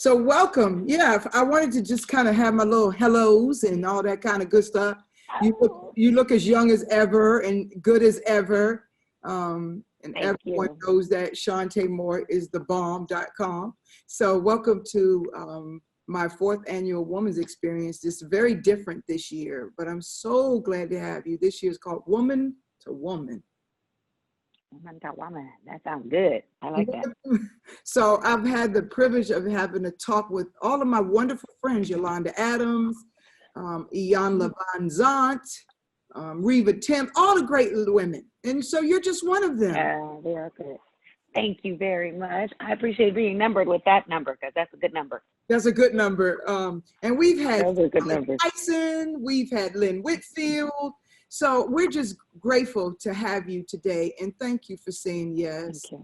So welcome. Yeah, I wanted to just kind of have my little hellos and all that kind of good stuff. You look as young as ever and good as ever. And Thank everyone you. knows that Chante Moore is the bomb.com. So welcome to my fourth annual Woman's Experience. It's very different this year, but I'm so glad to have you. This year is called Woman to Woman. Woman to woman. That sounds good. I like that. So I've had the privilege of having a talk with all of my wonderful friends, Ylawnda Adams, Ylawnda Van Zant, Reva Tim, all the great little women. And so you're just one of them. They are good. Thank you very much. I appreciate being numbered with that number because that's a good number. That's a good number. And we've had Those are good numbers. Tyson, we've had Lynn Whitfield. So we're just grateful to have you today. And thank you for saying yes. Okay.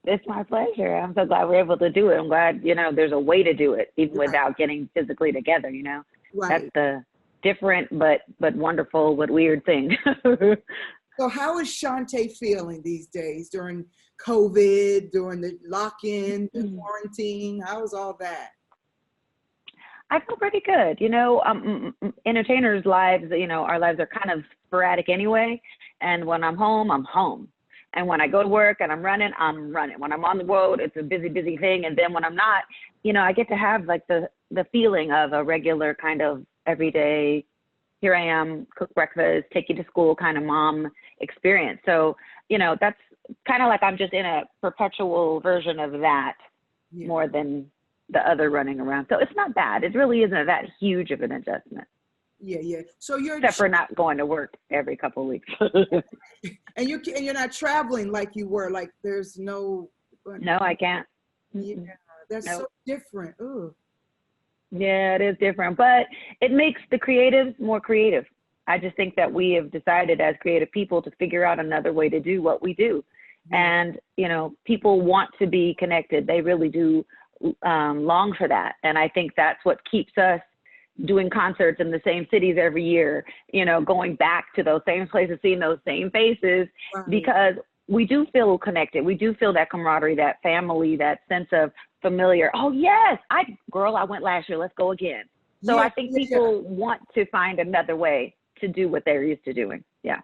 It's my pleasure. I'm so glad we're able to do it. I'm glad, there's a way to do it, even without getting physically together, Right. That's the different but wonderful but weird thing. So how is Chante feeling these days during COVID, during the lock-in, the quarantine? How's all that? I feel pretty good. Entertainers' lives, our lives are kind of sporadic anyway. And when I'm home, I'm home. And when I go to work and I'm running, I'm running. When I'm on the road, it's a busy, busy thing. And then when I'm not, I get to have like the feeling of a regular kind of everyday, here I am, cook breakfast, take you to school kind of mom experience. So, that's kind of like I'm just in a perpetual version of that more than the other running around. So it's not bad. It really isn't that huge of an adjustment. Yeah. So except for not going to work every couple of weeks. and you're not traveling like you were. Like there's no. No, I can't. Yeah, that's so different. Ooh. Yeah, it is different, but it makes the creatives more creative. I just think that we have decided as creative people to figure out another way to do what we do. And, people want to be connected. They really do long for that. And I think that's what keeps us doing concerts in the same cities every year, going back to those same places, seeing those same faces, because we do feel connected. We do feel that camaraderie, that family, that sense of familiar. Oh, yes, I went last year. Let's go again. So I think people want to find another way to do what they're used to doing. Yeah.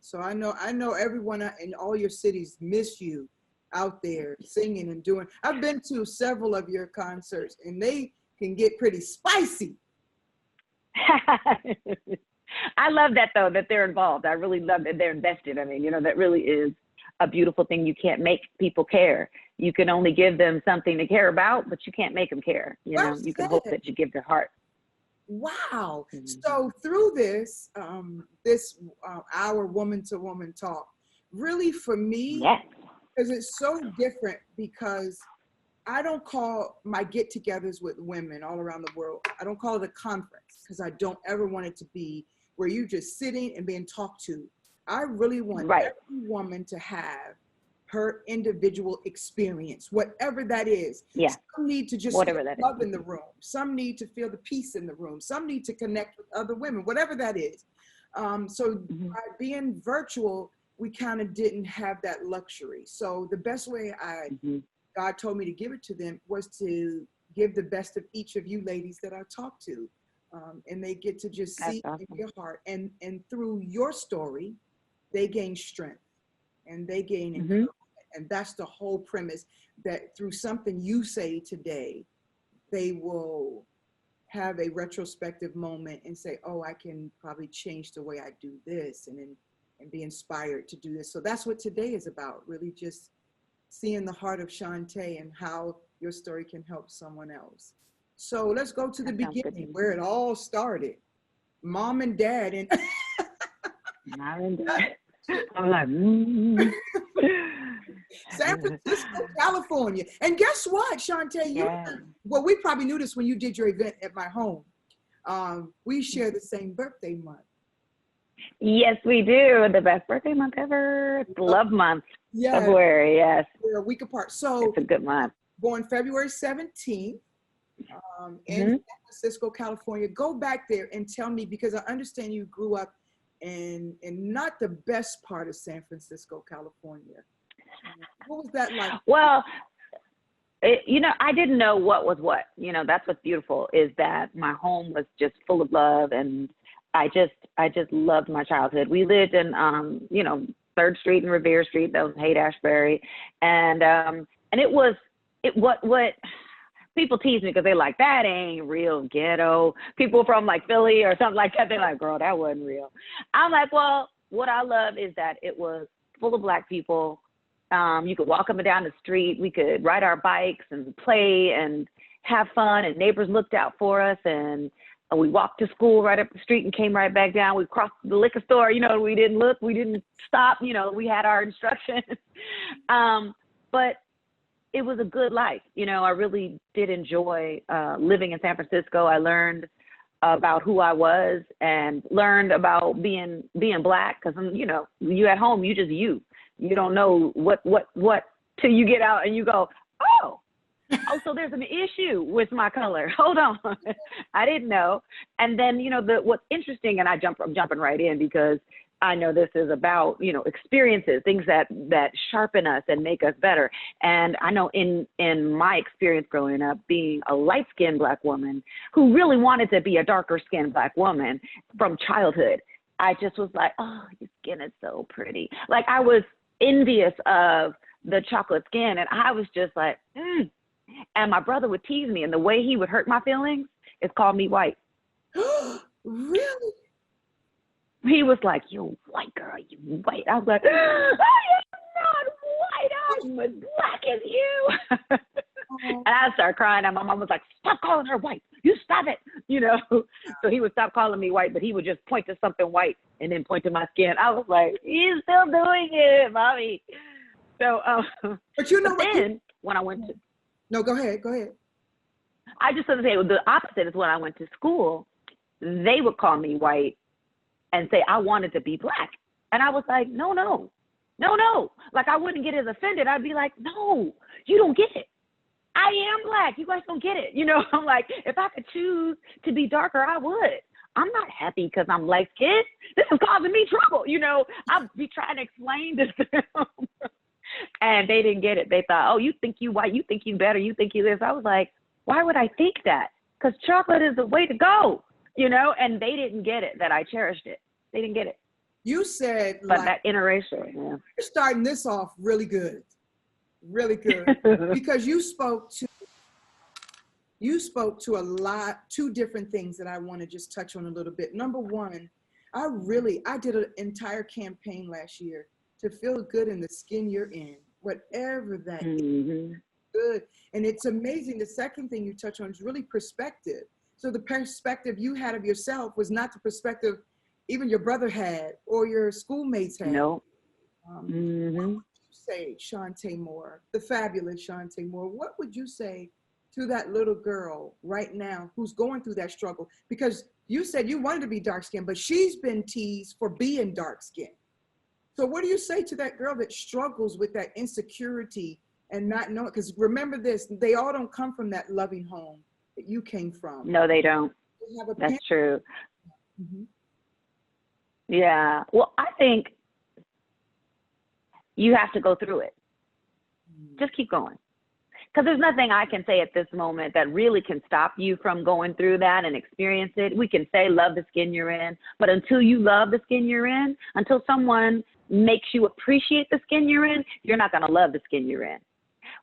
So I know everyone in all your cities miss you out there singing and doing. I've been to several of your concerts and they can get pretty spicy. I love that though, that they're involved. I really love that they're invested. I mean, that really is a beautiful thing. You can't make people care. You can only give them something to care about, but you can't make them care. You can hope that you give their heart. Wow. So through this, our woman to woman talk, really for me, because it's so different because I don't call my get-togethers with women all around the world, I don't call it a conference because I don't ever want it to be where you're just sitting and being talked to. I really want every woman to have her individual experience, whatever that is. Yeah. Some need to just feel love in the room. Some need to feel the peace in the room. Some need to connect with other women, whatever that is. So by being virtual, we kind of didn't have that luxury. So the best way God told me to give it to them was to give the best of each of you ladies that I talk to. And they get to just see in your heart. And through your story, they gain strength and they gain encouragement. And that's the whole premise, that through something you say today, they will have a retrospective moment and say, oh, I can probably change the way I do this and be inspired to do this. So that's what today is about, really just seeing the heart of Chante and how your story can help someone else. So let's go to the beginning where it all started. Mom and dad. And Mom and dad. I'm like, San Francisco, California. And guess what, Chante? Well, we probably knew this when you did your event at my home. We share the same birthday month. Yes, we do. The best birthday month ever. Love month. February, yes. We're a week apart. So it's a good month. Born February 17th in San Francisco, California. Go back there and tell me, because I understand you grew up in not the best part of San Francisco, California. What was that like? Well, I didn't know what was what. That's what's beautiful, is that my home was just full of love, and I just loved my childhood. We lived in 3rd Street and Revere Street. That was Haight-Ashbury, and what people tease me because they're like, that ain't real ghetto. People from like Philly or something like that, they're like, girl, that wasn't real. I'm like, well, what I love is that it was full of Black people. You could walk up and down the street. We could ride our bikes and play and have fun, and neighbors looked out for us, and we walked to school right up the street and came right back down. We crossed the liquor store, we didn't look, we didn't stop, we had our instructions. But it was a good life. I really did enjoy living in San Francisco. I learned about who I was and learned about being Black, because you at home, you just you don't know what till you get out and you go, oh, so there's an issue with my color. Hold on. I didn't know. And then, what's interesting, and I'm jumping right in because I know this is about, experiences, things that sharpen us and make us better. And I know in my experience growing up, being a light-skinned Black woman who really wanted to be a darker-skinned Black woman from childhood, I just was like, oh, your skin is so pretty. Like, I was envious of the chocolate skin, and I was just like, And my brother would tease me, and the way he would hurt my feelings is call me white. Really? He was like, you white girl, you white. I was like, I am not white. I'm as Black as you. And I started crying, and my mom was like, stop calling her white. You stop it. So he would stop calling me white, but he would just point to something white and then point to my skin. I was like, he's still doing it, mommy. So, but you know then when I went to, no, go ahead. I just want to say the opposite is when I went to school, they would call me white and say I wanted to be Black. And I was like, no. Like, I wouldn't get as offended. I'd be like, no, you don't get it. I am Black. You guys don't get it. I'm like, if I could choose to be darker, I would. I'm not happy because I'm light-skinned. This is causing me trouble. I'll be trying to explain this to them. And they didn't get it. They thought, oh, you think you white, you think you better, you think you this. I was like, why would I think that? Because chocolate is the way to go, and they didn't get it, that I cherished it. They didn't get it. You said, but like, that interracial, yeah. You're starting this off really good, because you spoke to two different things that I want to just touch on a little bit. Number one, I did an entire campaign last year to feel good in the skin you're in, whatever that is. Good. And it's amazing. The second thing you touch on is really perspective. So the perspective you had of yourself was not the perspective even your brother had or your schoolmates had. No. What would you say, Chante Moore, the fabulous Chante Moore, what would you say to that little girl right now who's going through that struggle? Because you said you wanted to be dark-skinned, but she's been teased for being dark-skinned. So what do you say to that girl that struggles with that insecurity and not knowing? Because remember this, they all don't come from that loving home that you came from. No, they don't. That's true. Yeah. Well, I think you have to go through it. Just keep going. Because there's nothing I can say at this moment that really can stop you from going through that and experience it. We can say, love the skin you're in, but until you love the skin you're in, until someone makes you appreciate the skin you're in, you're not going to love the skin you're in.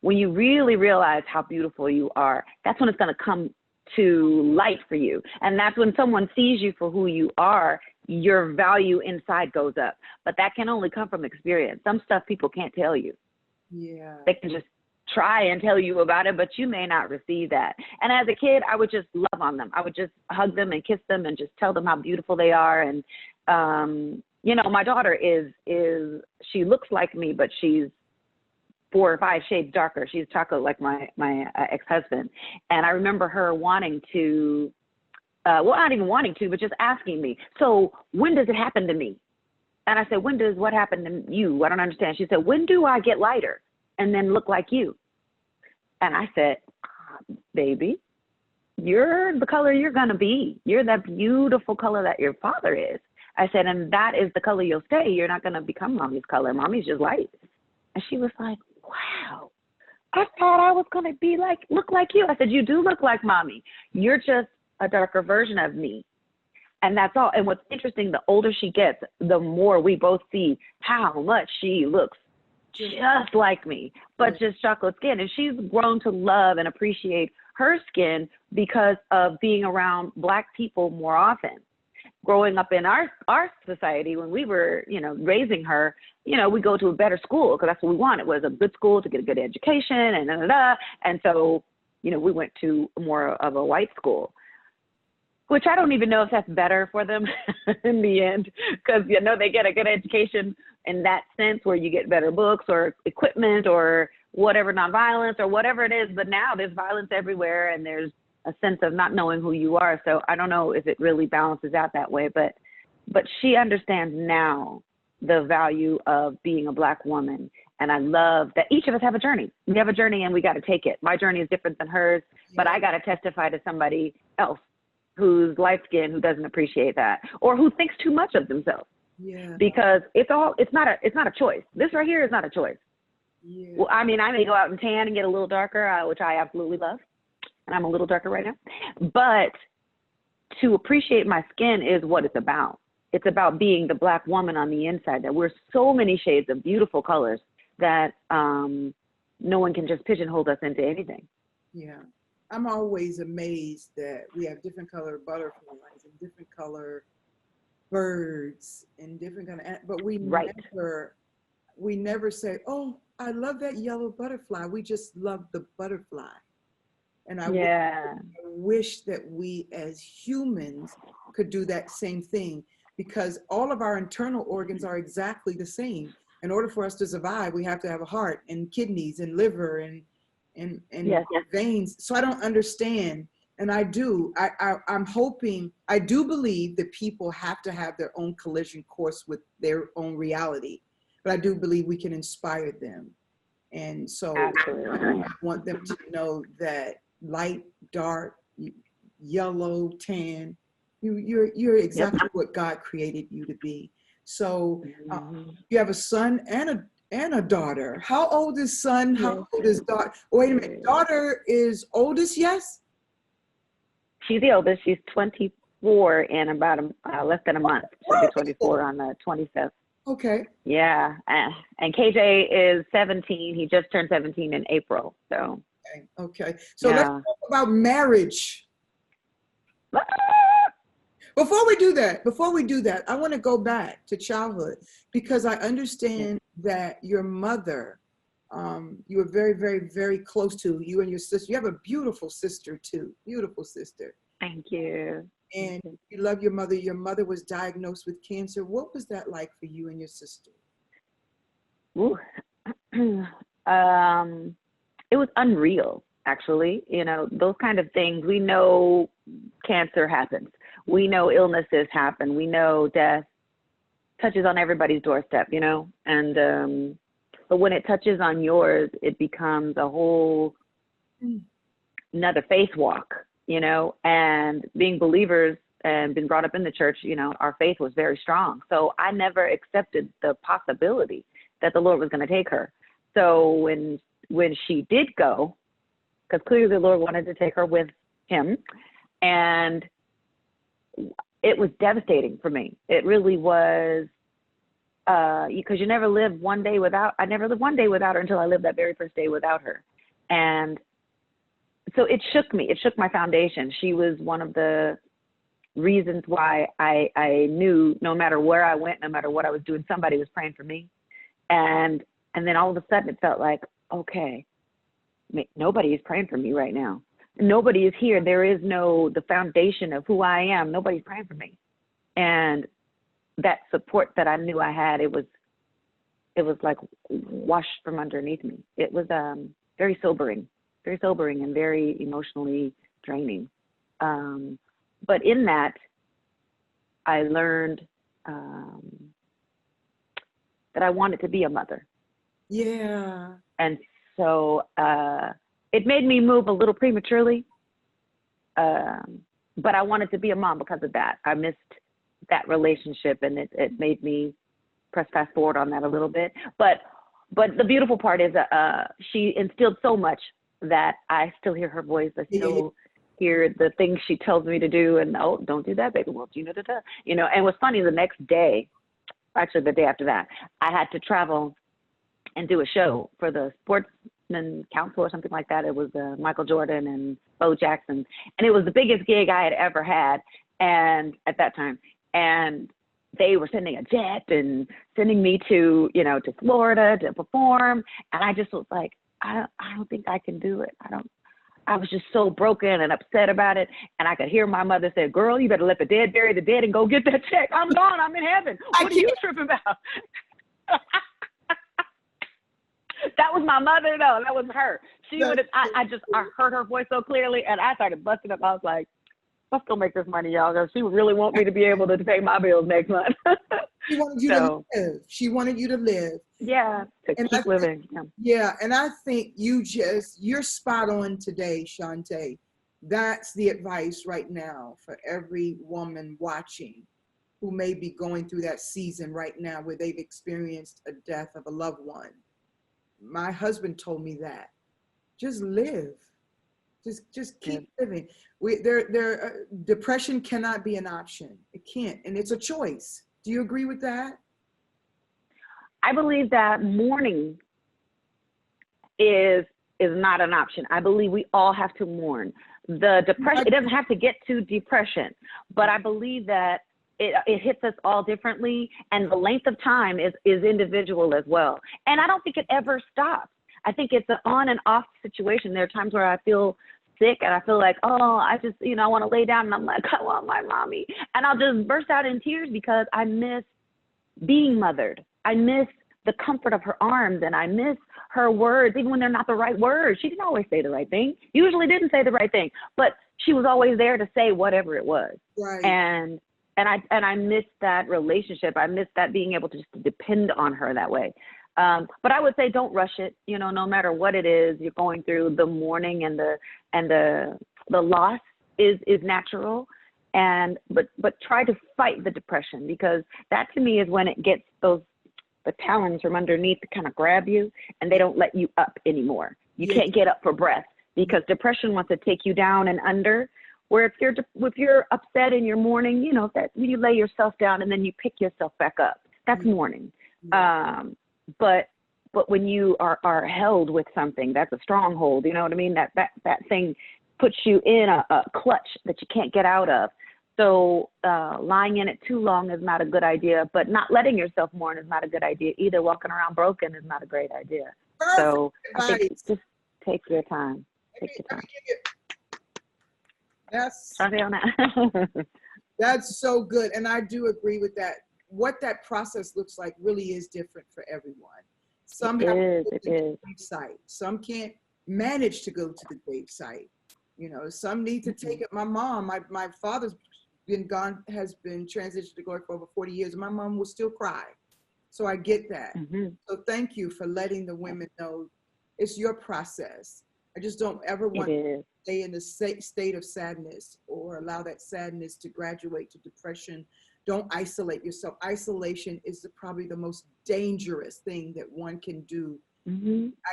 When you really realize how beautiful you are, that's when it's going to come to light for you. And that's when someone sees you for who you are, your value inside goes up. But that can only come from experience. Some stuff people can't tell you. Yeah. They can just try and tell you about it, but you may not receive that. And as a kid, I would just love on them. I would just hug them and kiss them and just tell them how beautiful they are. And, my daughter she looks like me, but she's 4 or 5 shades darker. She's chocolate like my ex-husband. And I remember her wanting to, not even wanting to, but just asking me, so when does it happen to me? And I said, when does what happen to you? I don't understand. She said, when do I get lighter and then look like you? And I said, baby, you're the color you're going to be. You're that beautiful color that your father is. I said, and that is the color you'll stay. You're not going to become mommy's color. Mommy's just light. And she was like, wow. I thought I was going to look like you. I said, you do look like mommy. You're just a darker version of me. And that's all. And what's interesting, the older she gets, the more we both see how much she looks just like me, but just chocolate skin. And she's grown to love and appreciate her skin because of being around Black people more often. Growing up in our society, when we were, raising her, we go to a better school because that's what we wanted, was a good school to get a good education and da, da, da. And so, we went to more of a white school, which I don't even know if that's better for them in the end, because, they get a good education in that sense where you get better books or equipment or whatever, nonviolence or whatever it is. But now there's violence everywhere and there's a sense of not knowing who you are. So I don't know if it really balances out that way, but she understands now the value of being a Black woman. And I love that each of us have a journey. We have a journey and we got to take it. My journey is different than hers, but I got to testify to somebody else who's light skinned, who doesn't appreciate that, or who thinks too much of themselves. Yeah. Because it's not a choice. This right here is not a choice. Yeah. Well, I mean, I may go out and tan and get a little darker, which I absolutely love. And I'm a little darker right now. But to appreciate my skin is what it's about. It's about being the Black woman on the inside, that we're so many shades of beautiful colors that no one can just pigeonhole us into anything. Yeah. I'm always amazed that we have different color butterflies and different color birds and different kind of, but we never say, oh, I love that yellow butterfly. We just love the butterfly. And I wish that we as humans could do that same thing, because all of our internal organs are exactly the same. In order for us to survive, we have to have a heart and kidneys and liver and veins. So I don't understand. And I'm hoping, I do believe that people have to have their own collision course with their own reality, but I do believe we can inspire them. And so I want them to know that light, dark, yellow, tan, you're exactly what God created you to be. So you have a son and a daughter. How old is son? How old is daughter? Wait a minute. Daughter is oldest, yes? She's the oldest. She's 24 in about less than a month. She'll be 24 on the 25th. Okay. Yeah. And KJ is 17. He just turned 17 in April. So. Okay. So let's talk about marriage. Before we do that, I want to go back to childhood, because I understand that your mother, you were very, very, very close to, you and your sister. You have a beautiful sister too. Beautiful sister. Thank you. And you love your mother. Your mother was diagnosed with cancer. What was that like for you and your sister? Ooh. It was unreal, actually. Those kind of things. We know cancer happens. We know illnesses happen. We know death touches on everybody's doorstep, and but when it touches on yours, it becomes a whole another faith walk, and being believers and been brought up in the church, our faith was very strong. So I never accepted the possibility that the Lord was going to take her. So when she did go, because clearly the Lord wanted to take her with him, and it was devastating for me. It really was, because you never live one day without, I never lived one day without her until I lived that very first day without her. And so it shook me. It shook my foundation. She was one of the reasons why I knew no matter where I went, no matter what I was doing, somebody was praying for me. And then all of a sudden it felt like, okay, nobody is praying for me right now. Nobody is here. There is the foundation of who I am. Nobody's praying for me. And that support that I knew I had, it was like washed from underneath me. It was very sobering and very emotionally draining. But in that, I learned that I wanted to be a mother. Yeah. And so it made me move a little prematurely, but I wanted to be a mom because of that. I missed that relationship, and it made me press fast forward on that a little bit. But But the beautiful part is she instilled so much that I still hear her voice. I still hear the things she tells me to do, and oh, don't do that, baby. Well, you know. And what's funny, the next day, actually the day after that, I had to travel and do a show for the Sportsman Council or something like that. It was Michael Jordan and Bo Jackson, and it was the biggest gig I had ever had, and at that time, and they were sending a jet and sending me to, you know, to Florida to perform. And I just was like, I don't think I can do it. I was just so broken and upset about it. And I could hear my mother say, girl, you better let the dead bury the dead and go get that check. I'm gone. I'm in heaven. What are you tripping about? That was my mother, though. That was her. She would have, I heard her voice so clearly, and I started busting up. I was like, let's go make this money, y'all, because she would really want me to be able to pay my bills next month. She wanted you to live. She wanted you to live. Yeah, to keep living. Yeah, and I think you're spot on today, Chante. That's the advice right now for every woman watching who may be going through that season right now where they've experienced a death of a loved one. My husband told me that. Just live. Just keep living. Depression cannot be an option. It can't, and it's a choice. Do you agree with that? I believe that mourning is not an option. I believe we all have to mourn. The depression, it doesn't have to get to depression, but I believe that it hits us all differently, and the length of time is individual as well. And I don't think it ever stops. I think it's an on and off situation. There are times where I feel sick and I feel like, oh, I just, you know, I want to lay down and I'm like, I want my mommy. And I'll just burst out in tears because I miss being mothered. I miss the comfort of her arms, and I miss her words, even when they're not the right words. She didn't always say the right thing. Usually didn't say the right thing, but she was always there to say whatever it was. Right. And I miss that relationship. I miss that being able to just depend on her that way. But I would say don't rush it. You know, no matter what it is you're going through, the mourning and the loss is natural. But try to fight the depression, because that to me is when it gets the talons from underneath to kind of grab you, and they don't let you up anymore. You can't get up for breath because depression wants to take you down and under. Where if you're upset and you're mourning, you know, that you lay yourself down and then you pick yourself back up. That's mourning. But when you are held with something, that's a stronghold. You know what I mean? That thing puts you in a clutch that you can't get out of. So lying in it too long is not a good idea, but not letting yourself mourn is not a good idea either. Walking around broken is not a great idea. Perfect so advice. I think just take your time. Take your time. That's so good. And I do agree with that. What that process looks like really is different for everyone. Some have to go to the gravesite. Some can't manage to go to the gravesite. You know, some need to take it. My mom, my father's has been transitioned to glory for over 40 years. And my mom will still cry. So I get that. So thank you for letting the women know it's your process. I just don't ever want to stay in the state of sadness or allow that sadness to graduate to depression. Don't isolate yourself. Isolation is probably the most dangerous thing that one can do.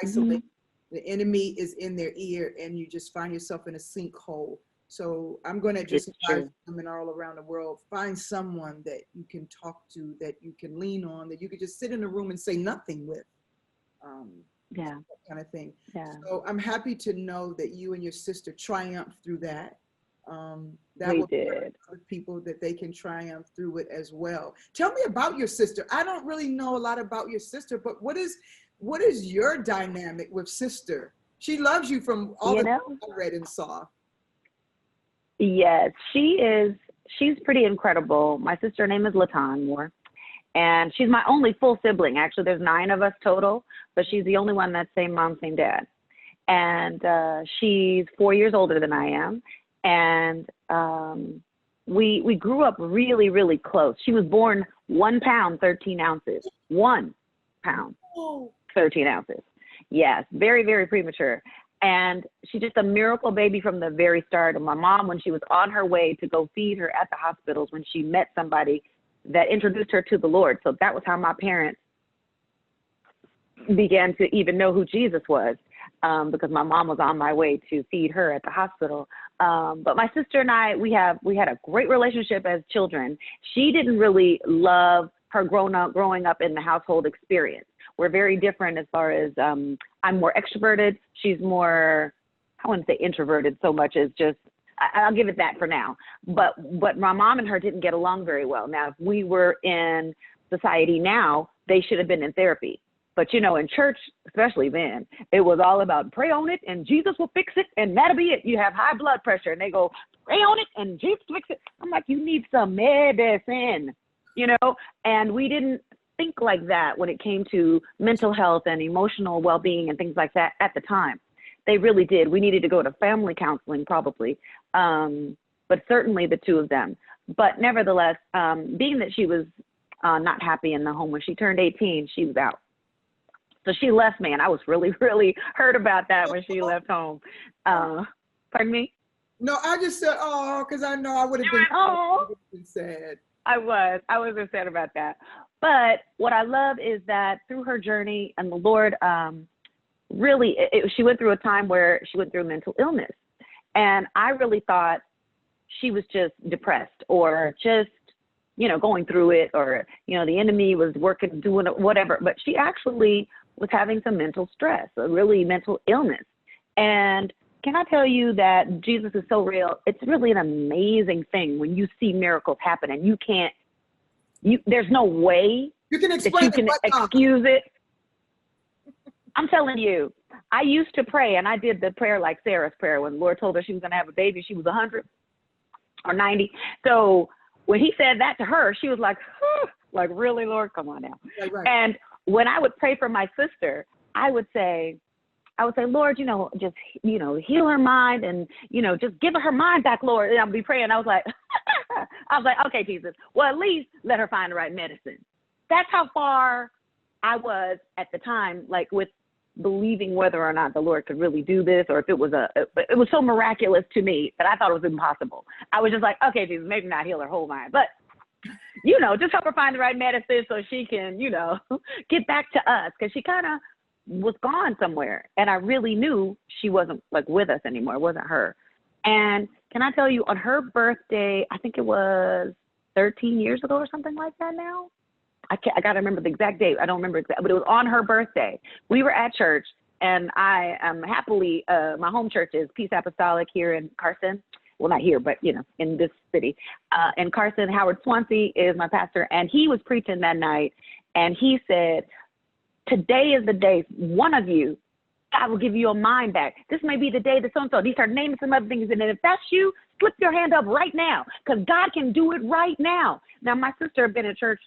Isolate. The enemy is in their ear, and you just find yourself in a sinkhole. So I'm going to just advise women all around the world, find someone that you can talk to, that you can lean on, that you could just sit in a room and say nothing with. That kind of thing. So I'm happy to know that you and your sister triumphed through that. That will other people that they can triumph through it as well. Tell me about your sister. I don't really know a lot about your sister, but what is your dynamic with sister? She loves you from all that I read and saw. Yes, she's pretty incredible. My sister name is Ylawnda, and she's my only full sibling. Actually, there's 9 of us total, but she's the only one that's same mom, same dad. And she's 4 years older than I am. And we grew up really, really close. She was born 1 pound, 13 ounces. 1 pound, 13 ounces. Yes, very, very premature. And she's just a miracle baby from the very start. And my mom, when she was on her way to go feed her at the hospitals, when she met somebody that introduced her to the Lord. So that was how my parents began to even know who Jesus was, because my mom was on my way to feed her at the hospital. But my sister and I, we had a great relationship as children. She didn't really love her growing up in the household experience. We're very different as far as, I'm more extroverted. She's more, I wouldn't say introverted so much as just, I'll give it that for now. But my mom and her didn't get along very well. Now, if we were in society now, they should have been in therapy. But, you know, in church, especially then, it was all about pray on it and Jesus will fix it and that'll be it. You have high blood pressure and they go, pray on it and Jesus will fix it. I'm like, you need some medicine, you know? And we didn't think like that when it came to mental health and emotional well-being and things like that at the time. They really did. We needed to go to family counseling probably, but certainly the two of them. But nevertheless, being that she was not happy in the home when she turned 18, she was out. So she left me, and I was really, really hurt about that when she left home. Pardon me? No, I just said, oh, because I know I would have been sad. I was sad about that. But what I love is that through her journey and the Lord, really, she went through a time where she went through mental illness. And I really thought she was just depressed or just, you know, going through it, or, you know, the enemy was working, doing whatever. But she actually was having some mental stress, a really mental illness. And can I tell you that Jesus is so real? It's really an amazing thing when you see miracles happen and there's no way you can that you can excuse it. I'm telling you, I used to pray, and I did the prayer like Sarah's prayer when the Lord told her she was going to have a baby. She was 100 or 90. So when he said that to her, she was like, like, really, Lord, come on now. Right. And when I would pray for my sister, I would say, Lord, you know, just, you know, heal her mind and, you know, just give her mind back, Lord. And I'll be praying. I was like, okay, Jesus, well, at least let her find the right medicine. That's how far I was at the time, like with believing whether or not the Lord could really do this, or if it was it was so miraculous to me that I thought it was impossible. I was just like, okay, Jesus, maybe not heal her whole mind, but, you know, just help her find the right medicine so she can, you know, get back to us. Cause she kind of was gone somewhere. And I really knew she wasn't like with us anymore. It wasn't her. And can I tell you, on her birthday, I think it was 13 years ago or something like that now. I got to remember the exact date. I don't remember exactly, but it was on her birthday. We were at church, and I am happily, my home church is Peace Apostolic here in Carson. Well, not here, but, you know, in this city. In Carson, Howard Swansea is my pastor, and he was preaching that night, and he said, today is the day, one of you, God will give you your mind back. This may be the day that so-and-so. He started naming some other things, and if that's you, slip your hand up right now, because God can do it right now. Now, my sister had been in church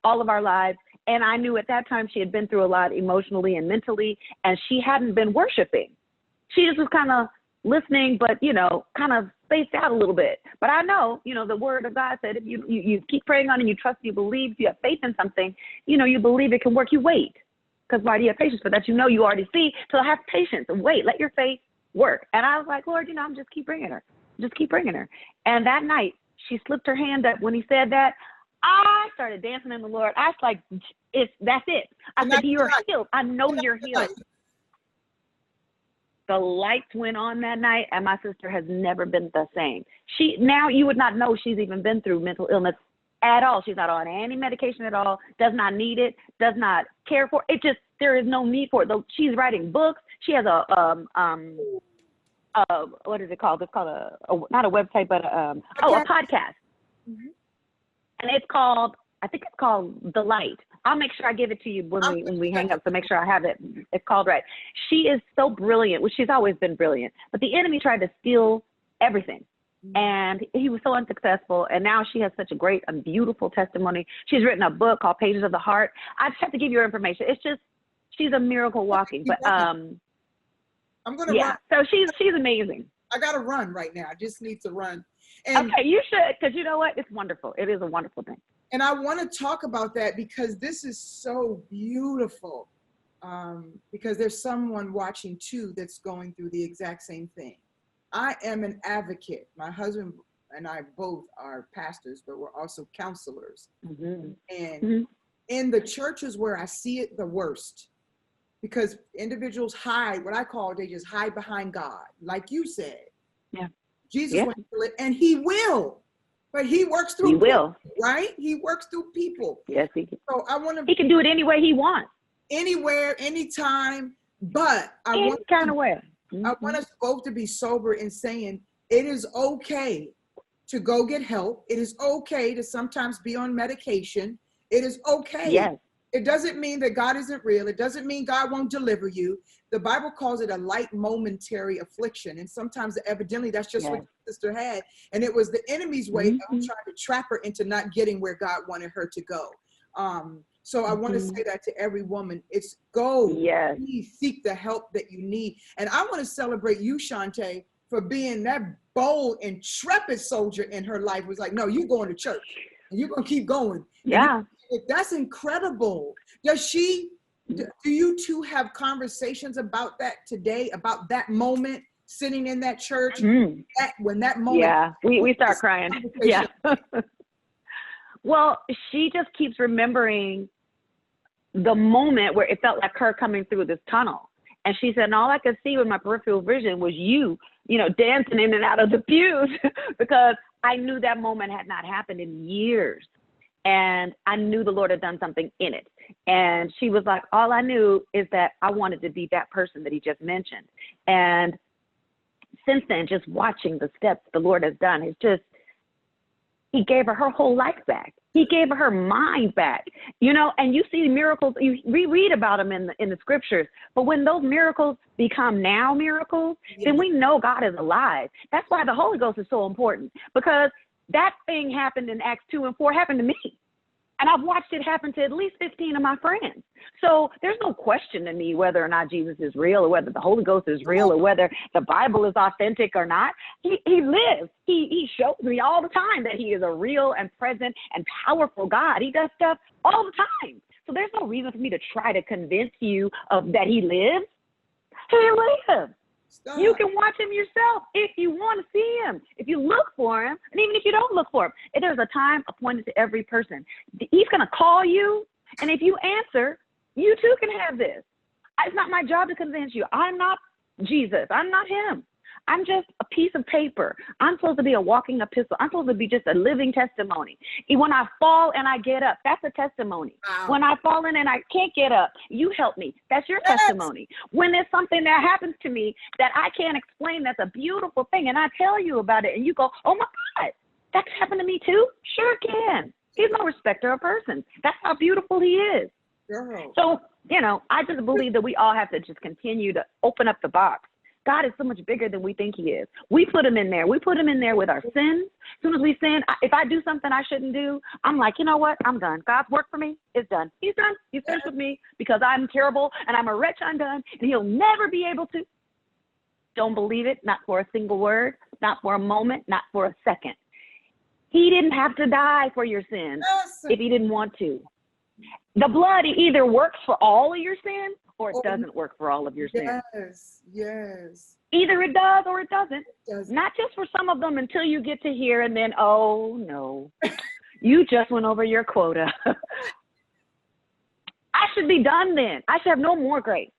all of our lives, and I knew at that time she had been through a lot emotionally and mentally, and she hadn't been worshiping. She just was kind of listening, but, you know, kind of spaced out a little bit. But I know, you know, the word of God said if you keep praying on it and you trust, you believe, you have faith in something, you know, you believe it can work, you wait. Because why do you have patience for that? You know, you already see, so have patience and wait, let your faith work. And I was like, Lord, you know, I'm just keep bringing her. And that night, she slipped her hand up when he said that. I started dancing in the Lord. I was like, that's it. I said, you're healed. I know you're healed. The lights went on that night, and my sister has never been the same. Now you would not know she's even been through mental illness at all. She's not on any medication at all, does not need it, does not care for it. There is no need for it. She's writing books. She has what is it called? It's called not a website, but a podcast. Mm-hmm. And I think it's called The Light. I'll make sure I give it to you when we hang up, so make sure I have it. It's called right. She is so brilliant. Well, she's always been brilliant, but the enemy tried to steal everything. And he was so unsuccessful. And now she has such a great and beautiful testimony. She's written a book called Pages of the Heart. I just have to give you her information. It's just, she's a miracle walking. But I'm going to run. So she's amazing. I got to run right now. I just need to run. And okay, you should, because you know what? It's wonderful. It is a wonderful thing. And I want to talk about that because this is so beautiful. Because there's someone watching too that's going through the exact same thing. I am an advocate. My husband and I both are pastors, but we're also counselors. Mm-hmm. And in the churches where I see it the worst, because individuals hide, what I call, they just hide behind God, like you said. Yeah. Jesus went through it, and he will, but he works through people, right? He works through people. Yes, he can. So I want to. He can do it any way he wants. Anywhere, anytime, but I Any want kind of way. I want us both to be sober in saying it is okay to go get help. It is okay to sometimes be on medication. It is okay. Yes. It doesn't mean that God isn't real. It doesn't mean God won't deliver you. The Bible calls it a light momentary affliction. And sometimes evidently that's just what your sister had. And it was the enemy's way of trying to trap her into not getting where God wanted her to go. So I want to say that to every woman. It's go. Yes. Please seek the help that you need. And I want to celebrate you, Chante, for being that bold, intrepid soldier in her life. It was like, no, you're going to church. And you're going to keep going. Yeah. That's incredible. Do you two have conversations about that today, about that moment, sitting in that church, when that moment? Yeah, we start crying. Yeah. Well, she just keeps remembering the moment where it felt like her coming through this tunnel. And she said, and all I could see with my peripheral vision was you know, dancing in and out of the pews because I knew that moment had not happened in years. And I knew the Lord had done something in it. And she was like, all I knew is that I wanted to be that person that he just mentioned. And since then, just watching the steps the Lord has done, it's just, he gave her whole life back. He gave her mind back, you know, and you see miracles, you reread about them in the scriptures. But when those miracles become now miracles, then we know God is alive. That's why the Holy Ghost is so important, because that thing happened in Acts 2 and 4 happened to me. And I've watched it happen to at least 15 of my friends. So there's no question to me whether or not Jesus is real, or whether the Holy Ghost is real, or whether the Bible is authentic or not. He lives. He shows me all the time that he is a real and present and powerful God. He does stuff all the time. So there's no reason for me to try to convince you of that he lives. He lives. Stop. You can watch him yourself if you want to see him, if you look for him, and even if you don't look for him. There's a time appointed to every person. He's going to call you, and if you answer, you too can have this. It's not my job to convince you. I'm not Jesus. I'm not him. I'm just a piece of paper. I'm supposed to be a walking epistle. I'm supposed to be just a living testimony. When I fall and I get up, that's a testimony. Wow. When I fall in and I can't get up, you help me. That's your testimony. When there's something that happens to me that I can't explain, that's a beautiful thing, and I tell you about it, and you go, oh my God, that's happened to me too? Sure can. He's no respecter of persons. That's how beautiful he is. Girl. So, you know, I just believe that we all have to just continue to open up the box. God is so much bigger than we think he is. We put him in there. We put him in there with our sins. As soon as we sin, if I do something I shouldn't do, I'm like, you know what? I'm done. God's work for me is done. He's done. He's finished with me because I'm terrible and I'm a wretch undone, and he'll never be able to. Don't believe it. Not for a single word. Not for a moment. Not for a second. He didn't have to die for your sins if he didn't want to. The blood either works for all of your sins or it doesn't work for all of your sins. Yes, yes. Either it does or it doesn't. Not just for some of them until you get to here and then, oh no, you just went over your quota. I should be done then. I should have no more grace.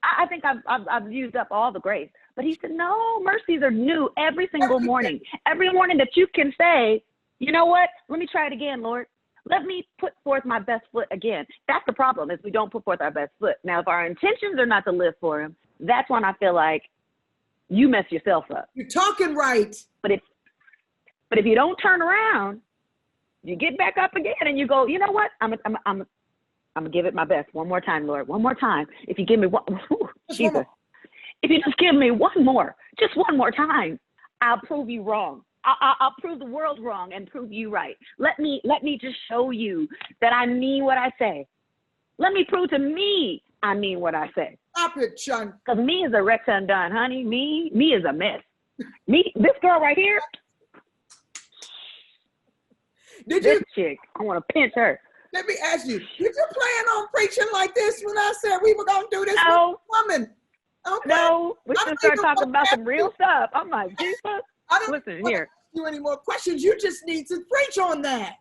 I think I've used up all the grace. But he said, no, mercies are new every single morning. Every morning that you can say, you know what? Let me try it again, Lord. Let me put forth my best foot again. That's the problem, is we don't put forth our best foot. Now, if our intentions are not to live for him, that's when I feel like you mess yourself up. You're talking right. But if you don't turn around, you get back up again and you go, you know what? I'm gonna give it my best one more time, Lord. One more time. If you give me one, Jesus. If you just give me one more time, I'll prove you wrong. I'll prove the world wrong and prove you right. Let me just show you that I mean what I say. Let me prove to me I mean what I say. Stop it, Chante. Because me is a wretch undone, honey. Me is a mess. This girl right here. This chick, I want to pinch her. Let me ask you, did you plan on preaching like this when I said we were going to do this No. with woman? Okay. No, we should start talking about some real stuff. I'm like, Jesus. I don't Listen here. Ask you any more questions. You just need to preach on that.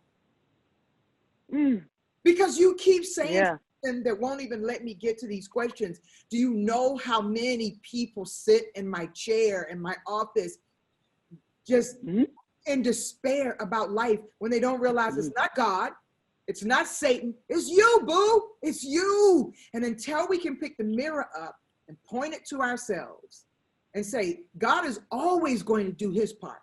Because you keep saying that won't even let me get to these questions. Do you know how many people sit in my chair in my office just in despair about life when they don't realize it's not God, it's not Satan, it's you, boo, it's you. And until we can pick the mirror up and point it to ourselves and say, God is always going to do his part.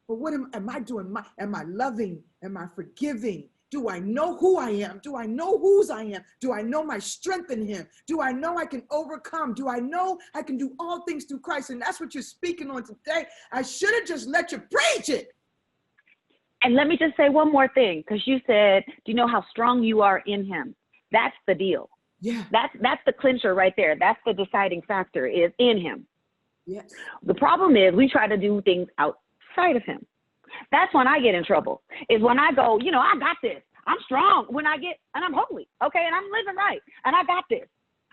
But what am I doing? Am I loving? Am I forgiving? Do I know who I am? Do I know whose I am? Do I know my strength in him? Do I know I can overcome? Do I know I can do all things through Christ? And that's what you're speaking on today. I should have just let you preach it. And let me just say one more thing, because you said, do you know how strong you are in him? That's the deal. Yeah. That's the clincher right there. That's the deciding factor, is in him. Yes. The problem is we try to do things outside of him. That's when I get in trouble, is when I go, I got this. I'm strong and I'm holy. Okay. And I'm living right. And I got this.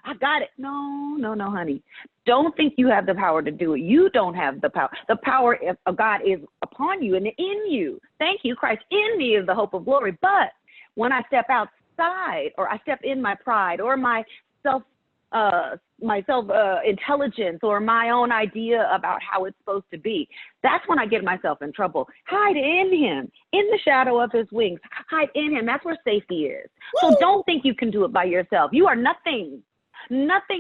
I got it. No, honey. Don't think you have the power to do it. You don't have the power. The power of God is upon you and in you. Thank you, Christ. In me is the hope of glory. But when I step outside, or I step in my pride, or my self intelligence, or my own idea about how it's supposed to be, that's when I get myself in trouble. Hide in him, in the shadow of his wings. Hide in him. That's where safety is. So don't think you can do it by yourself. You are nothing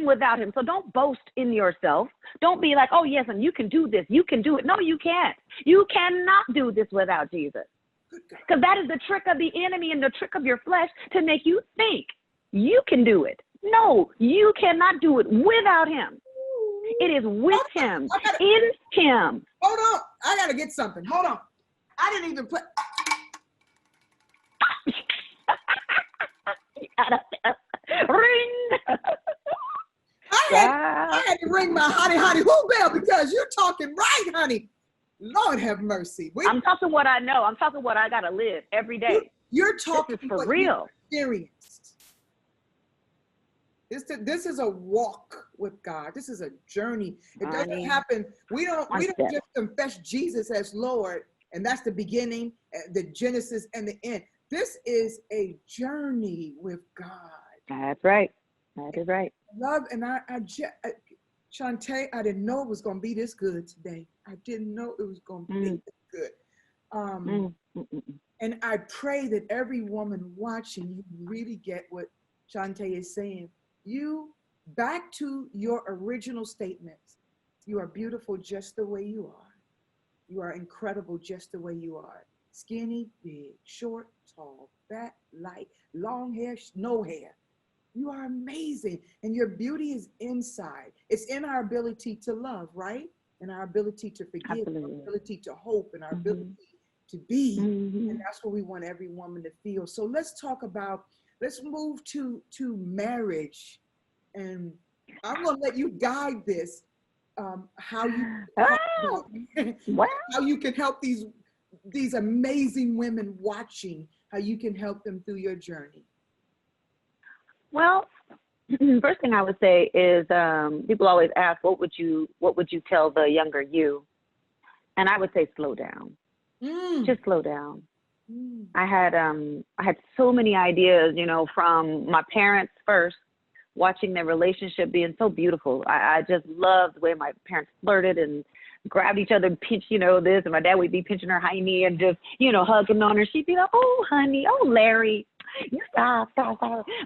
without him. So don't boast in yourself. Don't be like, oh yes, and you can do this, you can do it. No, you can't. You cannot do this without Jesus, because that is the trick of the enemy and the trick of your flesh, to make you think you can do it. No, you cannot do it without him. It is with him, in him. Hold on. I got to get something. Hold on. I didn't even put. Ring. I had to ring my honey who bell, because you're talking right, honey. Lord have mercy. I'm talking what I know. I'm talking what I got to live every day. You're talking this is for real. Experienced. This is a walk with God. This is a journey. It doesn't happen. We don't just confess Jesus as Lord, and that's the beginning, the Genesis, and the end. This is a journey with God. That's right. That is right. Love, and Chante, I didn't know it was going to be this good today. I didn't know it was going to be this good. And I pray that every woman watching, you really get what Chante is saying. You, back to your original statements. You are beautiful just the way you are. You are incredible just the way you are. Skinny, big, short, tall, fat, light, long hair, no hair. You are amazing. And your beauty is inside. It's in our ability to love, right? And our ability to forgive, Absolutely. our ability to hope, and our ability to be. And that's what we want every woman to feel. So let's move to marriage. And I'm going to let you guide this, how you can help these amazing women watching, how you can help them through your journey. Well, first thing I would say is, people always ask, what would you tell the younger you? And I would say, slow down. Just slow down. I had so many ideas, from my parents first, watching their relationship being so beautiful. I just loved the way my parents flirted and grabbed each other and pinched, this, and my dad would be pinching her hiney and just, hugging on her. She'd be like, oh, honey, oh, Larry, you stop.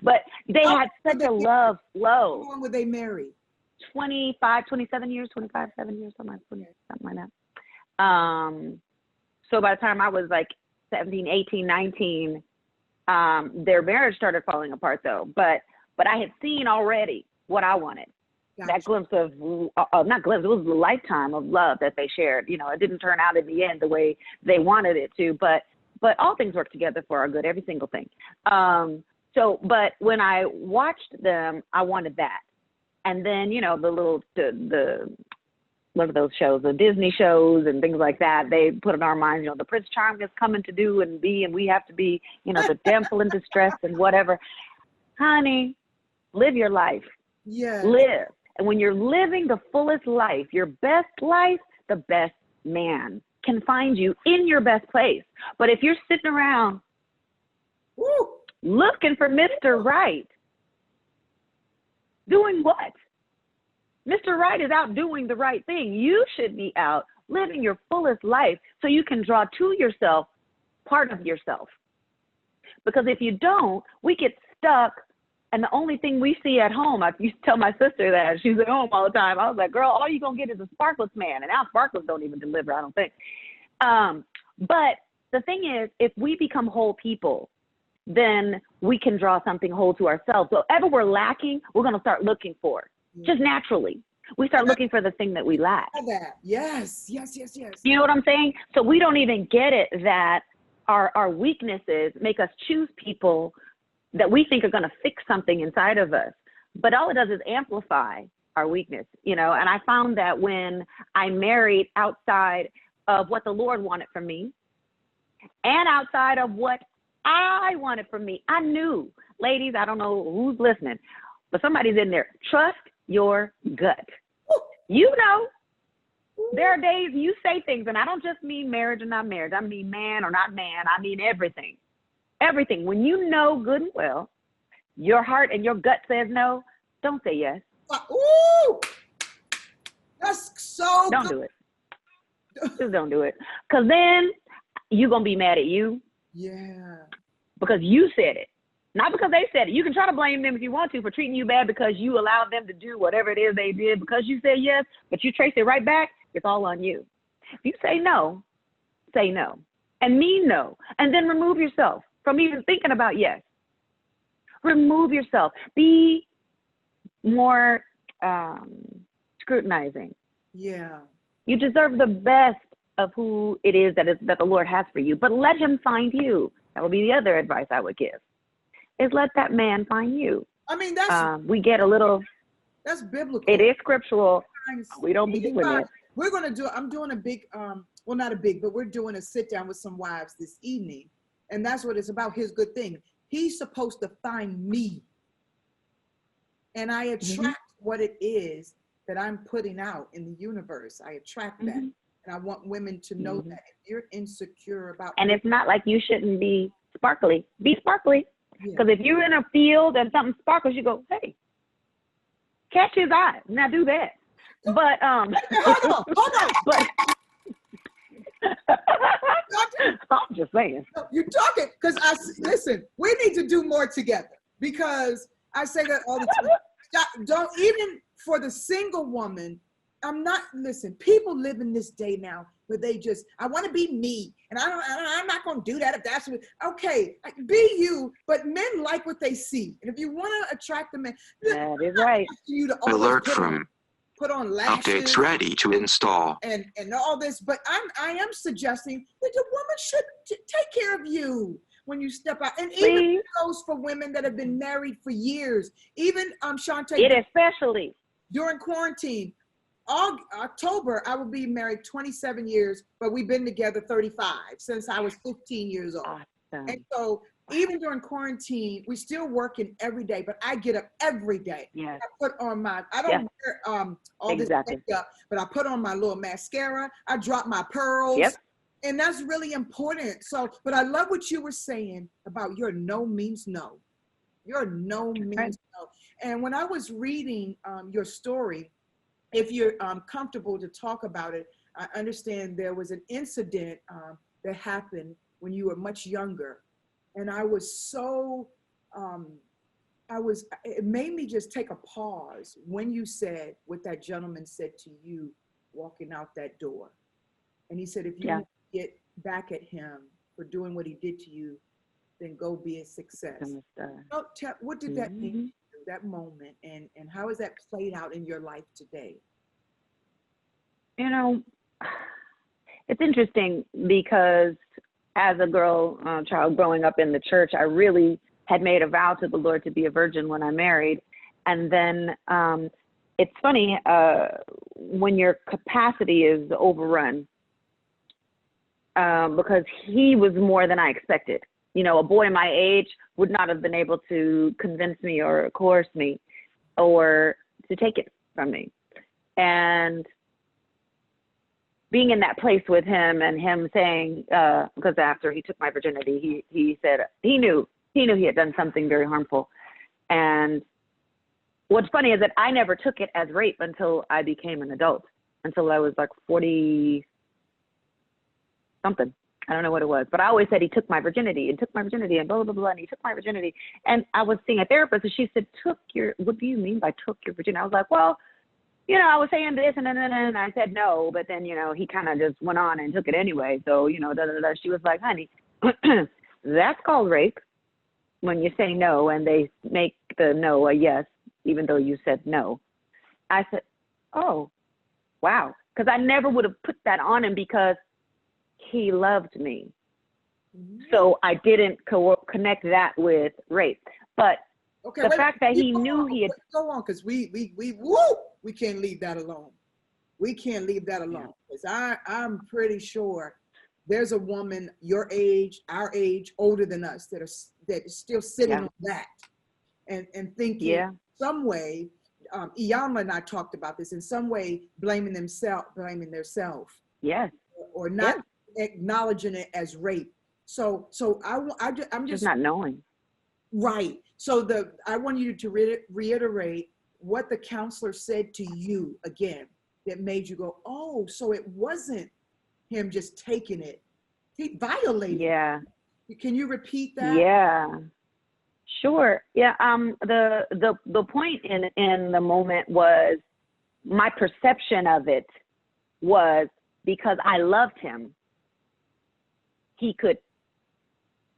But they had such a love flow. How long were they married? 27 years, something like that. So by the time I was like 17, 18, 19, their marriage started falling apart though. But I had seen already what I wanted. Gotcha. That glimpse of, not glimpse, it was a lifetime of love that they shared. It didn't turn out in the end the way they wanted it to, but all things work together for our good, every single thing. But when I watched them, I wanted that. And then, the what are those shows, the Disney shows and things like that, they put in our minds, the Prince Charming is coming to do and be, and we have to be, the damsel in distress and whatever. Honey, live your life. Yeah. Live. And when you're living the fullest life, your best life, the best man can find you in your best place. But if you're sitting around looking for Mr. Right, Doing what? Mr. Right is out doing the right thing. You should be out living your fullest life so you can draw to yourself part of yourself. Because if you don't, we get stuck. And the only thing we see at home, I used to tell my sister that, she's at home all the time. I was like, girl, all you're going to get is a sparkless man. And now sparklers don't even deliver, I don't think. But the thing is, if we become whole people, then we can draw something whole to ourselves. So whatever we're lacking, we're going to start looking for. Just naturally. We start looking for the thing that we lack. Yes. You know what I'm saying? So we don't even get it that our weaknesses make us choose people that we think are going to fix something inside of us. But all it does is amplify our weakness, And I found that when I married outside of what the Lord wanted from me and outside of what I wanted from me, I knew, ladies, I don't know who's listening, but somebody's in there. Trust your gut. There are days you say things, and I don't just mean marriage or not marriage. I mean man or not man. I mean everything. Everything. When you know good and well, your heart and your gut says no, don't say yes. Ooh, that's so Don't do it. Just don't do it. Because then you're going to be mad at you. Yeah. Because you said it. Not because they said it. You can try to blame them if you want to for treating you bad because you allowed them to do whatever it is they did because you said yes, but you trace it right back. It's all on you. If you say no and mean no, and then remove yourself from even thinking about yes. Remove yourself. Be more scrutinizing. Yeah. You deserve the best of who it is that the Lord has for you, but let him find you. That would be the other advice I would give, is let that man find you. I mean, that's, we get a little, that's biblical. It is scriptural. We don't be doing it. We're going to do, I'm doing a big, well, not a big, but we're doing a sit down with some wives this evening. And that's what it's about, his good thing. He's supposed to find me. And I attract what it is that I'm putting out in the universe. I attract that. And I want women to know that if you're insecure about. And it's not like you shouldn't be sparkly. Be sparkly. Because if you're in a field and something sparkles, you go, hey, catch his eye. Now do that. But hold on. But I'm just saying. You're talking because listen. We need to do more together because I say that all the time. Don't even for the single woman. Listen. People live in this day now where they just I want to be me, and I'm not going to do that if that's what. Okay, be you. But men like what they see, and if you want to attract a man, that is right. You to alert from. Put on lashes. Updates ready to install. And all this, but I am suggesting that the woman should take care of you when you step out. And even goes for women that have been married for years. Even Chante. It especially during quarantine. October, I will be married 27 years, but we've been together 35 since I was 15 years old. Awesome. And so even during quarantine, we still working every day, but I get up every day. Yes. I put on I don't wear all this makeup, but I put on my little mascara. I drop my pearls. Yep. And that's really important. So, but I love what you were saying about your no means no. Your no means no. And when I was reading your story, if you're comfortable to talk about it, I understand there was an incident that happened when you were much younger. And I was so, it made me just take a pause when you said what that gentleman said to you walking out that door. And he said, if you get back at him for doing what he did to you, then go be a success. What did that mean to you, that moment? And how has that played out in your life today? You know, it's interesting because as a child growing up in the church, I really had made a vow to the Lord to be a virgin when I married. And then it's funny, when your capacity is overrun, because he was more than I expected. You know, a boy my age would not have been able to convince me or coerce me or to take it from me. And being in that place with him and him saying, because after he took my virginity, he said he knew he had done something very harmful. And what's funny is that I never took it as rape until I became an adult, until I was like 40 something. I don't know what it was, but I always said he took my virginity and blah, blah, blah, and he took my virginity. And I was seeing a therapist and she said, what do you mean by took your virginity? I was like, well, you know, I was saying this and then I said no, but then, you know, he kind of just went on and took it anyway. So, you know, She was like, honey, that's called rape when you say no and they make the no a yes, even though you said no. I said, oh, wow. Because I never would have put that on him because he loved me. So I didn't connect that with rape. But the fact that he knew he had... Go on, because we can't leave that alone. We can't leave that alone. Because I'm pretty sure there's a woman your age, our age, older than us that is still sitting on that and thinking some way, Ylawnda and I talked about this, in some way blaming themselves. Yes. Or not acknowledging it as rape. So I'm just not knowing. Right. So I want you to reiterate what the counselor said to you again that made you go, oh, so it wasn't him just taking it. He violated. Yeah. Can you repeat that? Yeah. Sure. Yeah. The point in the moment was, my perception of it was, because I loved him, he could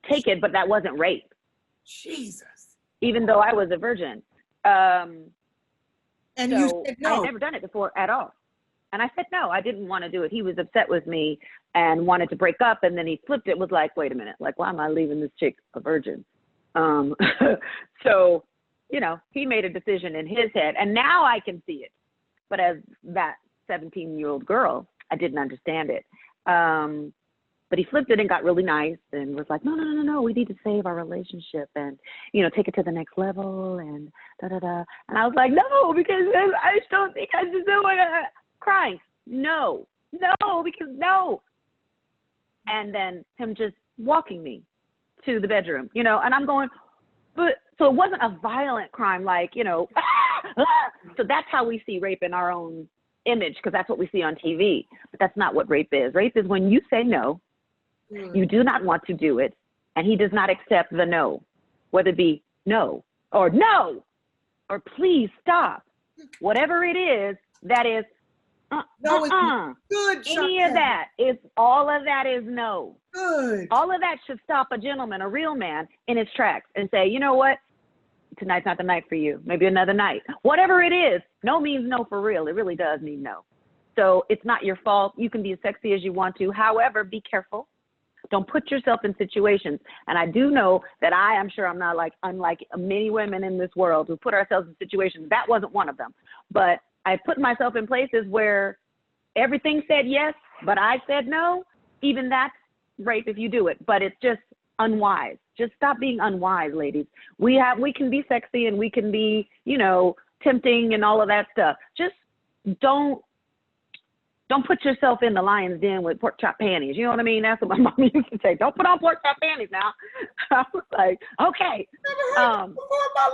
take it, but that wasn't rape. Jesus. Even though I was a virgin. And so you said no. I had never done it before at all. And I said no, I didn't want to do it. He was upset with me and wanted to break up, and then he flipped it, was like, wait a minute, like, why am I leaving this chick a virgin? So, you know, he made a decision in his head, and now I can see it. But as that 17-year-old girl, I didn't understand it. But he flipped it and got really nice and was like, no, we need to save our relationship and, you know, take it to the next level and da-da-da. And I was like, no, because I just don't think I just don't want to cry. No, because no. And then him just walking me to the bedroom, you know, and I'm going, but so it wasn't a violent crime, like, you know, So that's how we see rape in our own image, because that's what we see on TV. But that's not what rape is. Rape is when you say no, you do not want to do it, and he does not accept the no, whether it be no, or please stop. Whatever it is, that is, good. Any of that is, all of that is no. Good. All of that should stop a gentleman, a real man, in his tracks and say, you know what? Tonight's not the night for you. Maybe another night. Whatever it is, no means no for real. It really does mean no. So it's not your fault. You can be as sexy as you want to. However, be careful. Don't put yourself in situations. And I do know that I'm sure I'm not unlike many women in this world who put ourselves in situations. That wasn't one of them. But I put myself in places where everything said yes, but I said no. Even that's rape if you do it. But it's just unwise. Just stop being unwise, ladies. We can be sexy and we can be, tempting and all of that stuff. Just don't put yourself in the lion's den with pork chop panties. You know what I mean? That's what my mom used to say. Don't put on pork chop panties now. I was like, okay. Never heard before in my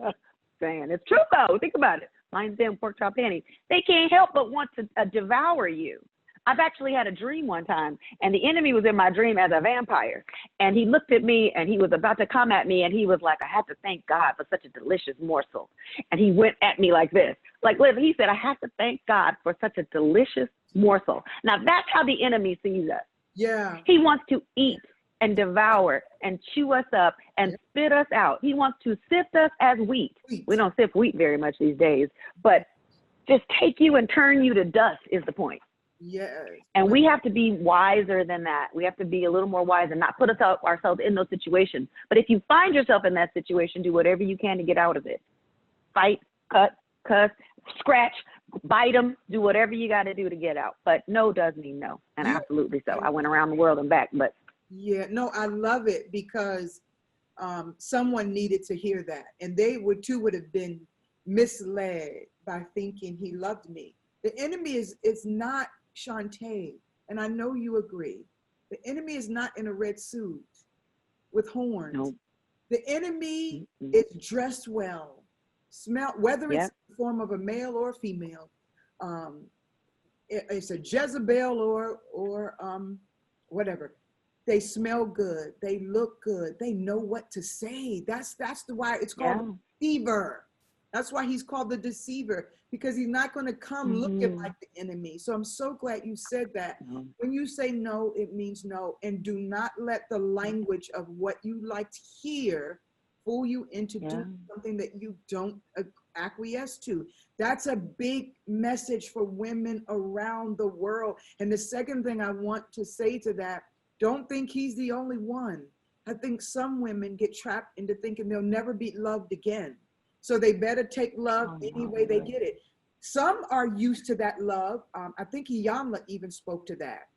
life. Saying it's true though. Think about it. Lion's den, pork chop panties. They can't help but want to devour you. I've actually had a dream one time, and the enemy was in my dream as a vampire. And he looked at me, and he was about to come at me, and he was like, I have to thank God for such a delicious morsel. And he went at me like this. Like, Liv, he said, I have to thank God for such a delicious morsel. Now, that's how the enemy sees us. Yeah. He wants to eat and devour and chew us up and spit us out. He wants to sift us as wheat. We don't sift wheat very much these days, but just take you and turn you to dust is the point. Yes. And we have to be wiser than that. We have to be a little more wise and not put ourselves in those situations. But if you find yourself in that situation, do whatever you can to get out of it. Fight, cut, cuss, scratch, bite them, do whatever you got to do to get out. But no does mean no, and absolutely so. I went around the world and back, but. Yeah, no, I love it because someone needed to hear that. And they would have been misled by thinking he loved me. The enemy is not Chante, and I know you agree. The enemy is not in a red suit with horns. Nope. The enemy Mhm. is dressed well, smell, whether it's Yep. in the form of a male or a female. It's a Jezebel or whatever. They smell good. They look good. They know what to say. That's why it's called Yeah. deceiver. That's why he's called the deceiver, because he's not going to come looking Mhm. like the enemy. So I'm so glad you said that. Mhm. When you say no, it means no. And do not let the language of what you like to hear fool you into Yeah. doing something that you don't acquiesce to. That's a big message for women around the world. And the second thing I want to say to that, don't think he's the only one. I think some women get trapped into thinking they'll never be loved again. So they better take love Oh, any no. way they get it. Some are used to that love. I think Ylawnda even spoke to that.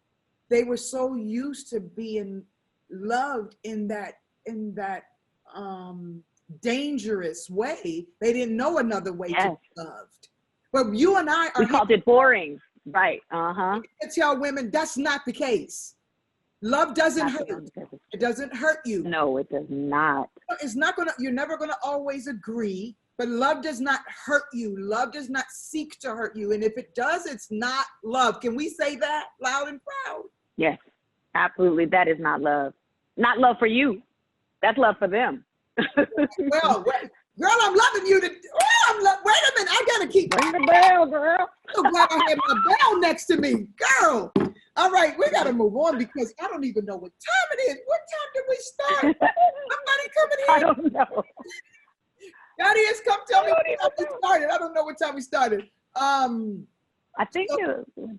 They were so used to being loved in that dangerous way, they didn't know another way to Yes. be loved. But you and I are We called it boring. Right. to tell women that's not the case. Love doesn't hurt. It doesn't hurt you. No, it does not. It's not gonna, you're never gonna always agree, but love does not hurt you. Love does not seek to hurt you. And if it does, it's not love. Can we say that loud and proud? Yes, absolutely. That is not love. Not love for you. That's love for them. Well, girl, I'm loving you. Wait a minute. I gotta keep. Ring the bell, girl. I'm so glad I have my bell next to me, girl. All right, we gotta move on because I don't even know what time it is. What time did we start? Somebody coming in. I don't know. Thaddeus, come tell me what time we started. I don't know what time we started. I think So- it was.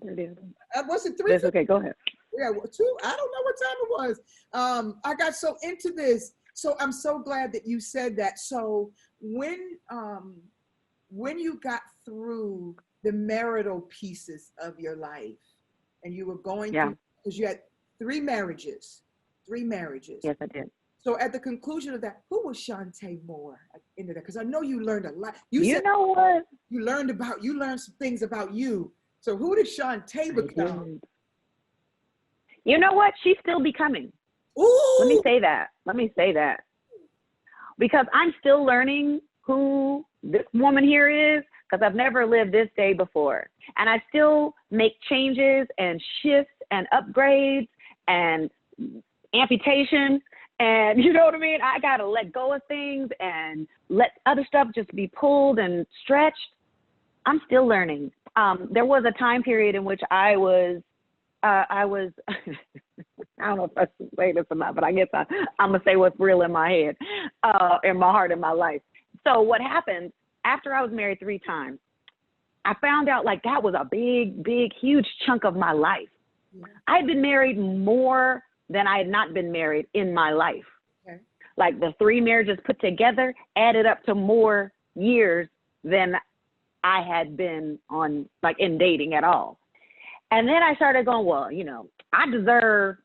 Was it 3? That's okay. Go ahead. Yeah, 2. I don't know what time it was. I got so into this. So I'm so glad that you said that. So when you got through the marital pieces of your life and you were going through, because you had 3 marriages. Yes, I did. So at the conclusion of that, who was Chante Moore into that? Because I know you learned a lot. You You said know what? you learned some things about you. So who did Chante become? You know what? She's still becoming. Ooh. Let me say that. Because I'm still learning who this woman here is, because I've never lived this day before. And I still make changes and shifts and upgrades and amputations. And you know what I mean? I got to let go of things and let other stuff just be pulled and stretched. I'm still learning. There was a time period in which I was, I don't know if I should say this or not, but I guess I'm going to say what's real in my head, in my heart, in my life. So what happened after I was married 3 times, I found out like that was a big, huge chunk of my life. Yeah. I had been married more than I had not been married in my life. Okay. Like the 3 marriages put together added up to more years than I had been on, like in dating at all. And then I started going, well, you know, I deserve,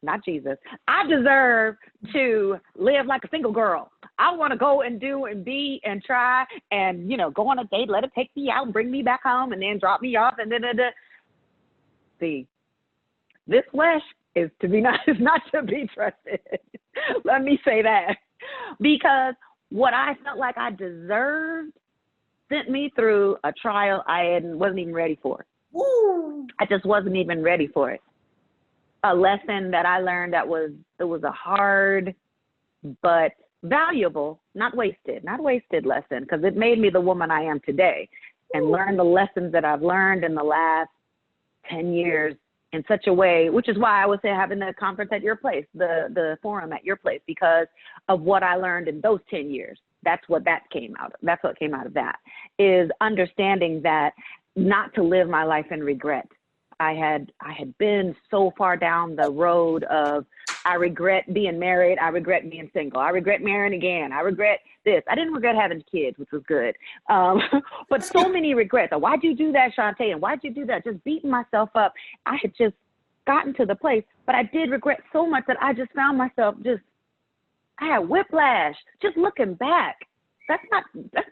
not Jesus, I deserve to live like a single girl. I want to go and do and be and try and, you know, go on a date, let it take me out and bring me back home and then drop me off and da-da-da. See, this flesh is not to be trusted. Let me say that. Because what I felt like I deserved sent me through a trial I wasn't even ready for. Woo. I just wasn't even ready for it. A lesson that I learned it was a hard but valuable, not wasted lesson, because it made me the woman I am today. And learned the lessons that I've learned in the last 10 years in such a way, which is why I was having the conference at your place, the forum at your place, because of what I learned in those 10 years. That's what came out of that, is understanding that not to live my life in regret. I had been so far down the road of, I regret being married. I regret being single. I regret marrying again. I regret this. I didn't regret having kids, which was good. But so many regrets. Why'd you do that, Chante? And why'd you do that? Just beating myself up. I had just gotten to the place, but I did regret so much that I just found myself I had whiplash just looking back. That's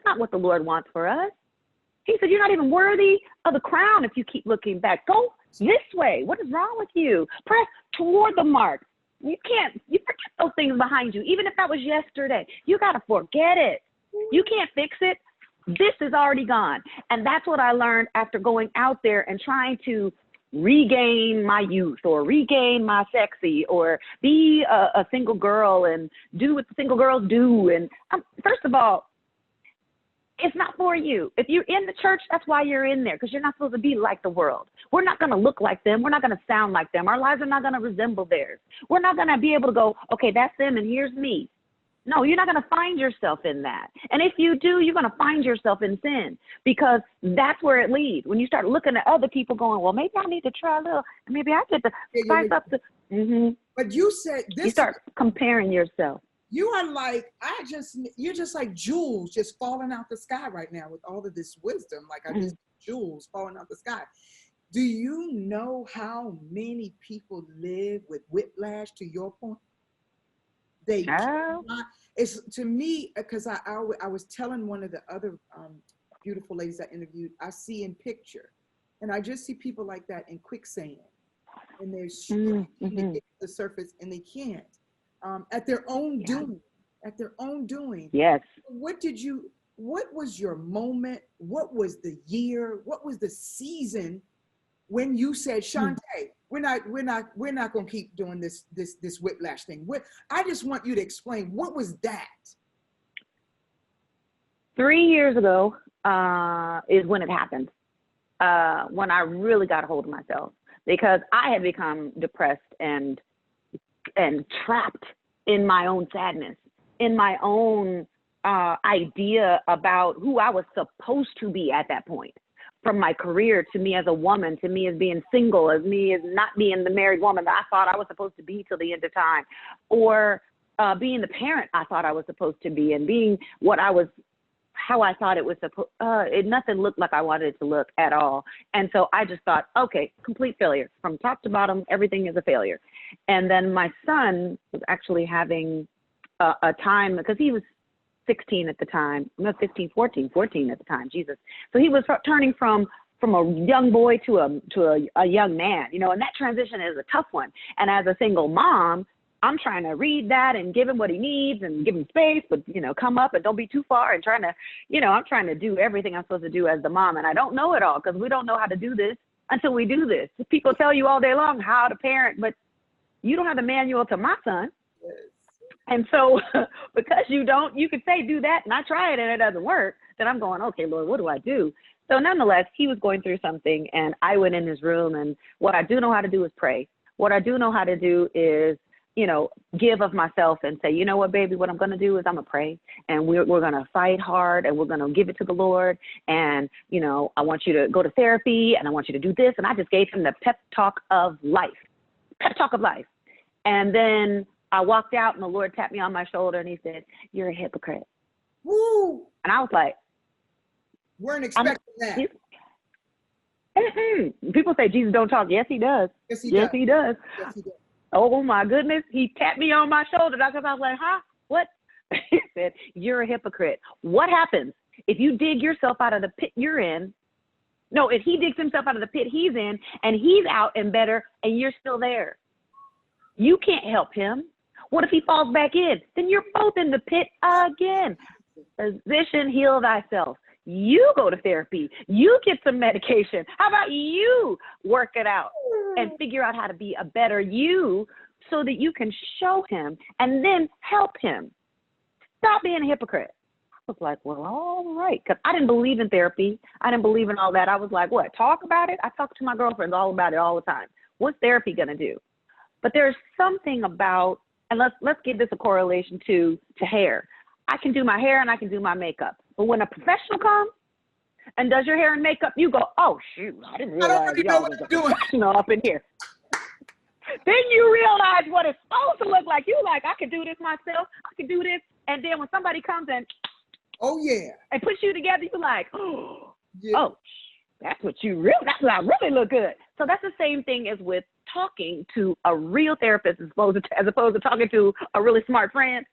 not what the Lord wants for us. He said, you're not even worthy of the crown if you keep looking back. Go this way. What is wrong with you? Press toward the mark. You forget those things behind you. Even if that was yesterday, you got to forget it. You can't fix it. This is already gone. And that's what I learned after going out there and trying to regain my youth or regain my sexy or be a single girl and do what the single girls do. And first of all, it's not for you. If you're in the church, that's why you're in there, because you're not supposed to be like the world. We're not going to look like them. We're not going to sound like them. Our lives are not going to resemble theirs. We're not going to be able to go, okay, that's them and here's me. No, you're not going to find yourself in that. And if you do, you're going to find yourself in sin, because that's where it leads. When you start looking at other people going, well, maybe I need to try a little, maybe I get to spice up the, But you said this. You start comparing yourself. You are like, you're just like jewels just falling out the sky right now with all of this wisdom. Like I just jewels falling out the sky. Do you know how many people live with whiplash, to your point? They cannot, it's to me, because I was telling one of the other beautiful ladies I interviewed, I see in picture, and I just see people like that in quicksand, and they're struggling to get to the surface and they can't. At their own doing, Yes. What was your moment? What was the year? What was the season when you said, Chante, we're not going to keep doing this whiplash thing? I just want you to explain, what was that? 3 years ago is when it happened, when I really got a hold of myself, because I had become depressed and trapped in my own sadness, in my own idea about who I was supposed to be at that point. From my career, to me as a woman, to me as being single, as me as not being the married woman that I thought I was supposed to be till the end of time, or being the parent I thought I was supposed to be, and being how I thought it was supposed. Nothing looked like I wanted it to look at all. And so I just thought, okay, complete failure from top to bottom. Everything is a failure. And then my son was actually having a time, because he was 16 at the time, no, 14 at the time, Jesus. So he was turning from a young boy to a young man, and that transition is a tough one. And as a single mom, I'm trying to read that and give him what he needs and give him space, but, come up and don't be too far, and trying to, I'm trying to do everything I'm supposed to do as the mom. And I don't know it all, because we don't know how to do this until we do this. People tell you all day long how to parent, but you don't have the manual to my son. And so because you don't, you could say, do that, and I try it and it doesn't work. Then I'm going, okay, Lord, what do I do? So nonetheless, he was going through something, and I went in his room, and what I do know how to do is pray. What I do know how to do is, give of myself and say, you know what, baby, what I'm going to do is I'm going to pray, and we're going to fight hard, and we're going to give it to the Lord. And, I want you to go to therapy, and I want you to do this. And I just gave him the pep talk of life. And then I walked out, and the Lord tapped me on my shoulder, and he said, you're a hypocrite. Woo! And I was like, weren't expecting that. People say Jesus don't talk. Yes, he does. Yes, he does. Yes, he does. Oh my goodness. He tapped me on my shoulder. Because I was like, huh? What? He said, you're a hypocrite. What happens if you dig yourself out of the pit you're in? No, if he digs himself out of the pit he's in, and he's out and better, and you're still there, you can't help him. What if he falls back in? Then you're both in the pit again. Physician, heal thyself. You go to therapy. You get some medication. How about you work it out and figure out how to be a better you, so that you can show him and then help him. Stop being a hypocrite. I was like, well, all right. Because I didn't believe in therapy. I didn't believe in all that. I was like, what, talk about it? I talk to my girlfriends all about it all the time. What's therapy going to do? But there's something about, and let's give this a correlation to hair. I can do my hair and I can do my makeup. But when a professional comes and does your hair and makeup, you go, oh, shoot, I didn't realize y'all was a professional up in here. Then you realize what it's supposed to look like. You like, I can do this myself. I can do this. And then when somebody comes and, oh, yeah, and puts you together, you're like, oh, that's what I really look good. So that's the same thing as with talking to a real therapist as opposed to talking to a really smart friend.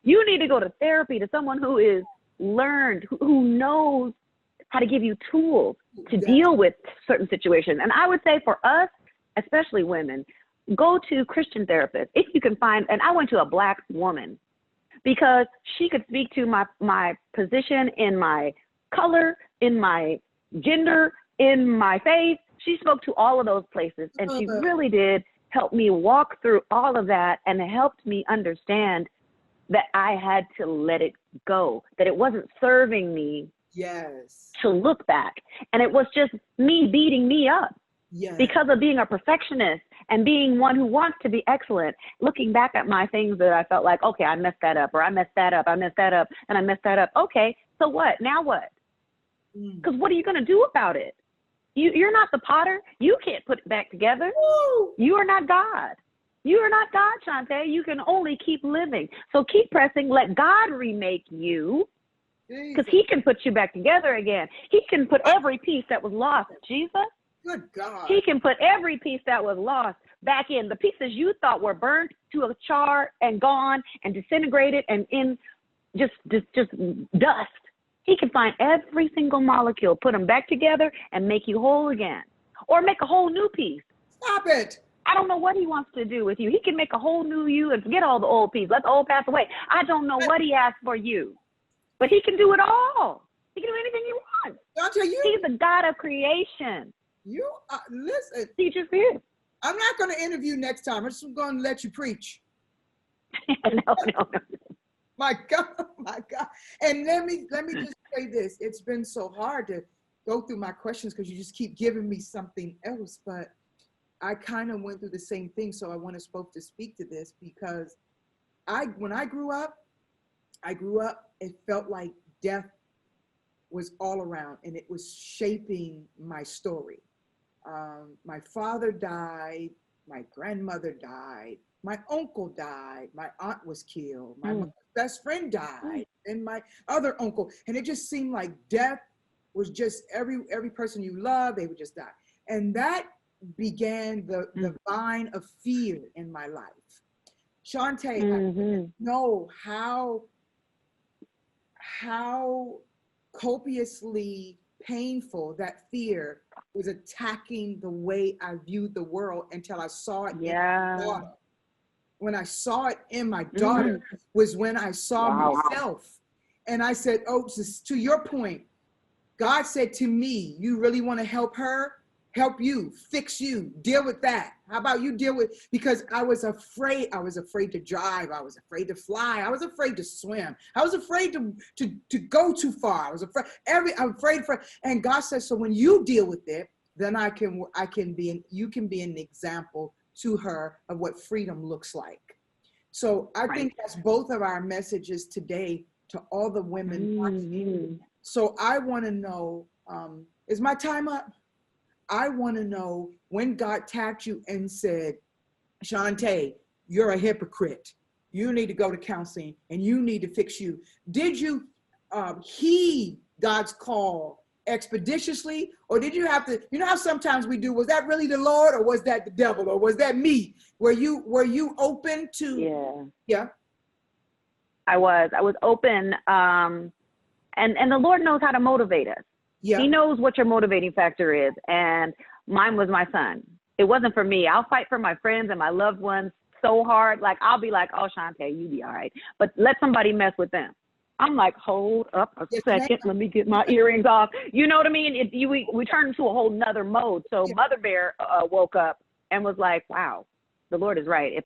You need to go to therapy, to someone who is learned, who knows how to give you tools to deal with certain situations. And I would say for us, especially women, go to Christian therapists. If you can find, and I went to a Black woman because she could speak to my position in my color, in my gender, in my faith. She spoke to all of those places, and she really did help me walk through all of that, and it helped me understand that I had to let it go, that it wasn't serving me to look back. And it was just me beating me up because of being a perfectionist and being one who wants to be excellent, looking back at my things that I felt like, okay, I messed that up, or I messed that up, I messed that up, and I messed that up. Okay, so what? Now what? Because what are you going to do about it? You're not the potter. You can't put it back together. You are not God. You are not God, Chante. You can only keep living. So keep pressing. Let God remake you, because he can put you back together again. He can put every piece that was lost. Jesus? Good God. He can put every piece that was lost back in. The pieces you thought were burnt to a char and gone and disintegrated and in just dust. He can find every single molecule, put them back together, and make you whole again. Or make a whole new piece. Stop it. I don't know what he wants to do with you. He can make a whole new you and forget all the old pieces. Let the old pass away. I don't know what he has for you. But he can do it all. He can do anything he wants. I'll tell you. He's the God of creation. Listen. He just is. I'm not going to interview next time. I'm just going to let you preach. No. My God. And let me just say this. It's been so hard to go through my questions because you just keep giving me something else. But I kind of went through the same thing. So I want to speak to this because when I grew up, it felt like death was all around and it was shaping my story. My father died, my grandmother died, my uncle died, my aunt was killed, my best friend died, and my other uncle. And it just seemed like death was just every person you love, they would just die. And that began the vine of fear in my life. Chante, I didn't know how copiously painful that fear was attacking the way I viewed the world until I saw it in my daughter. When I saw it in my daughter was when I saw myself. And I said, oh, to your point, God said to me, you really want to help her? Help you, fix you, deal with that. How about you deal with, because I was afraid to drive. I was afraid to fly. I was afraid to swim. I was afraid to go too far. I was afraid, I'm afraid for, and God says, so when you deal with it, then you can be an example to her of what freedom looks like. So I think that's both of our messages today to all the women. So I want to know, is my time up? I want to know when God tapped you and said, Chante, you're a hypocrite. You need to go to counseling and you need to fix you. Did you heed God's call expeditiously, or did you have to, you know how sometimes we do, was that really the Lord or was that the devil or was that me? Were you open to? Yeah. I was open. And the Lord knows how to motivate us. Yeah. He knows what your motivating factor is. And mine was my son. It wasn't for me. I'll fight for my friends and my loved ones so hard. Like, I'll be like, oh, Chante, you be all right. But let somebody mess with them. I'm like, hold up a second. Let me get my earrings off. You know what I mean? We turned into a whole nother mode. So Mother Bear woke up and was like, wow, the Lord is right. If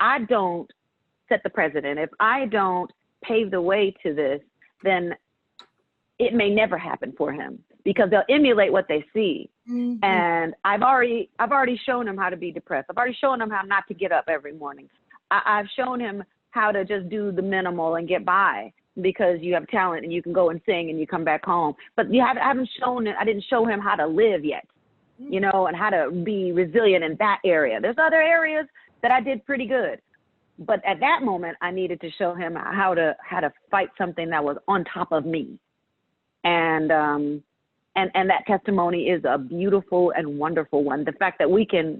I don't set the precedent, if I don't pave the way to this, then it may never happen for him because they'll emulate what they see. And I've already shown him how to be depressed. I've already shown him how not to get up every morning. I've shown him how to just do the minimal and get by because you have talent and you can go and sing and you come back home. But I didn't show him how to live yet, you know, and how to be resilient in that area. There's other areas that I did pretty good. But at that moment, I needed to show him how to fight something that was on top of me. And that testimony is a beautiful and wonderful one. The fact that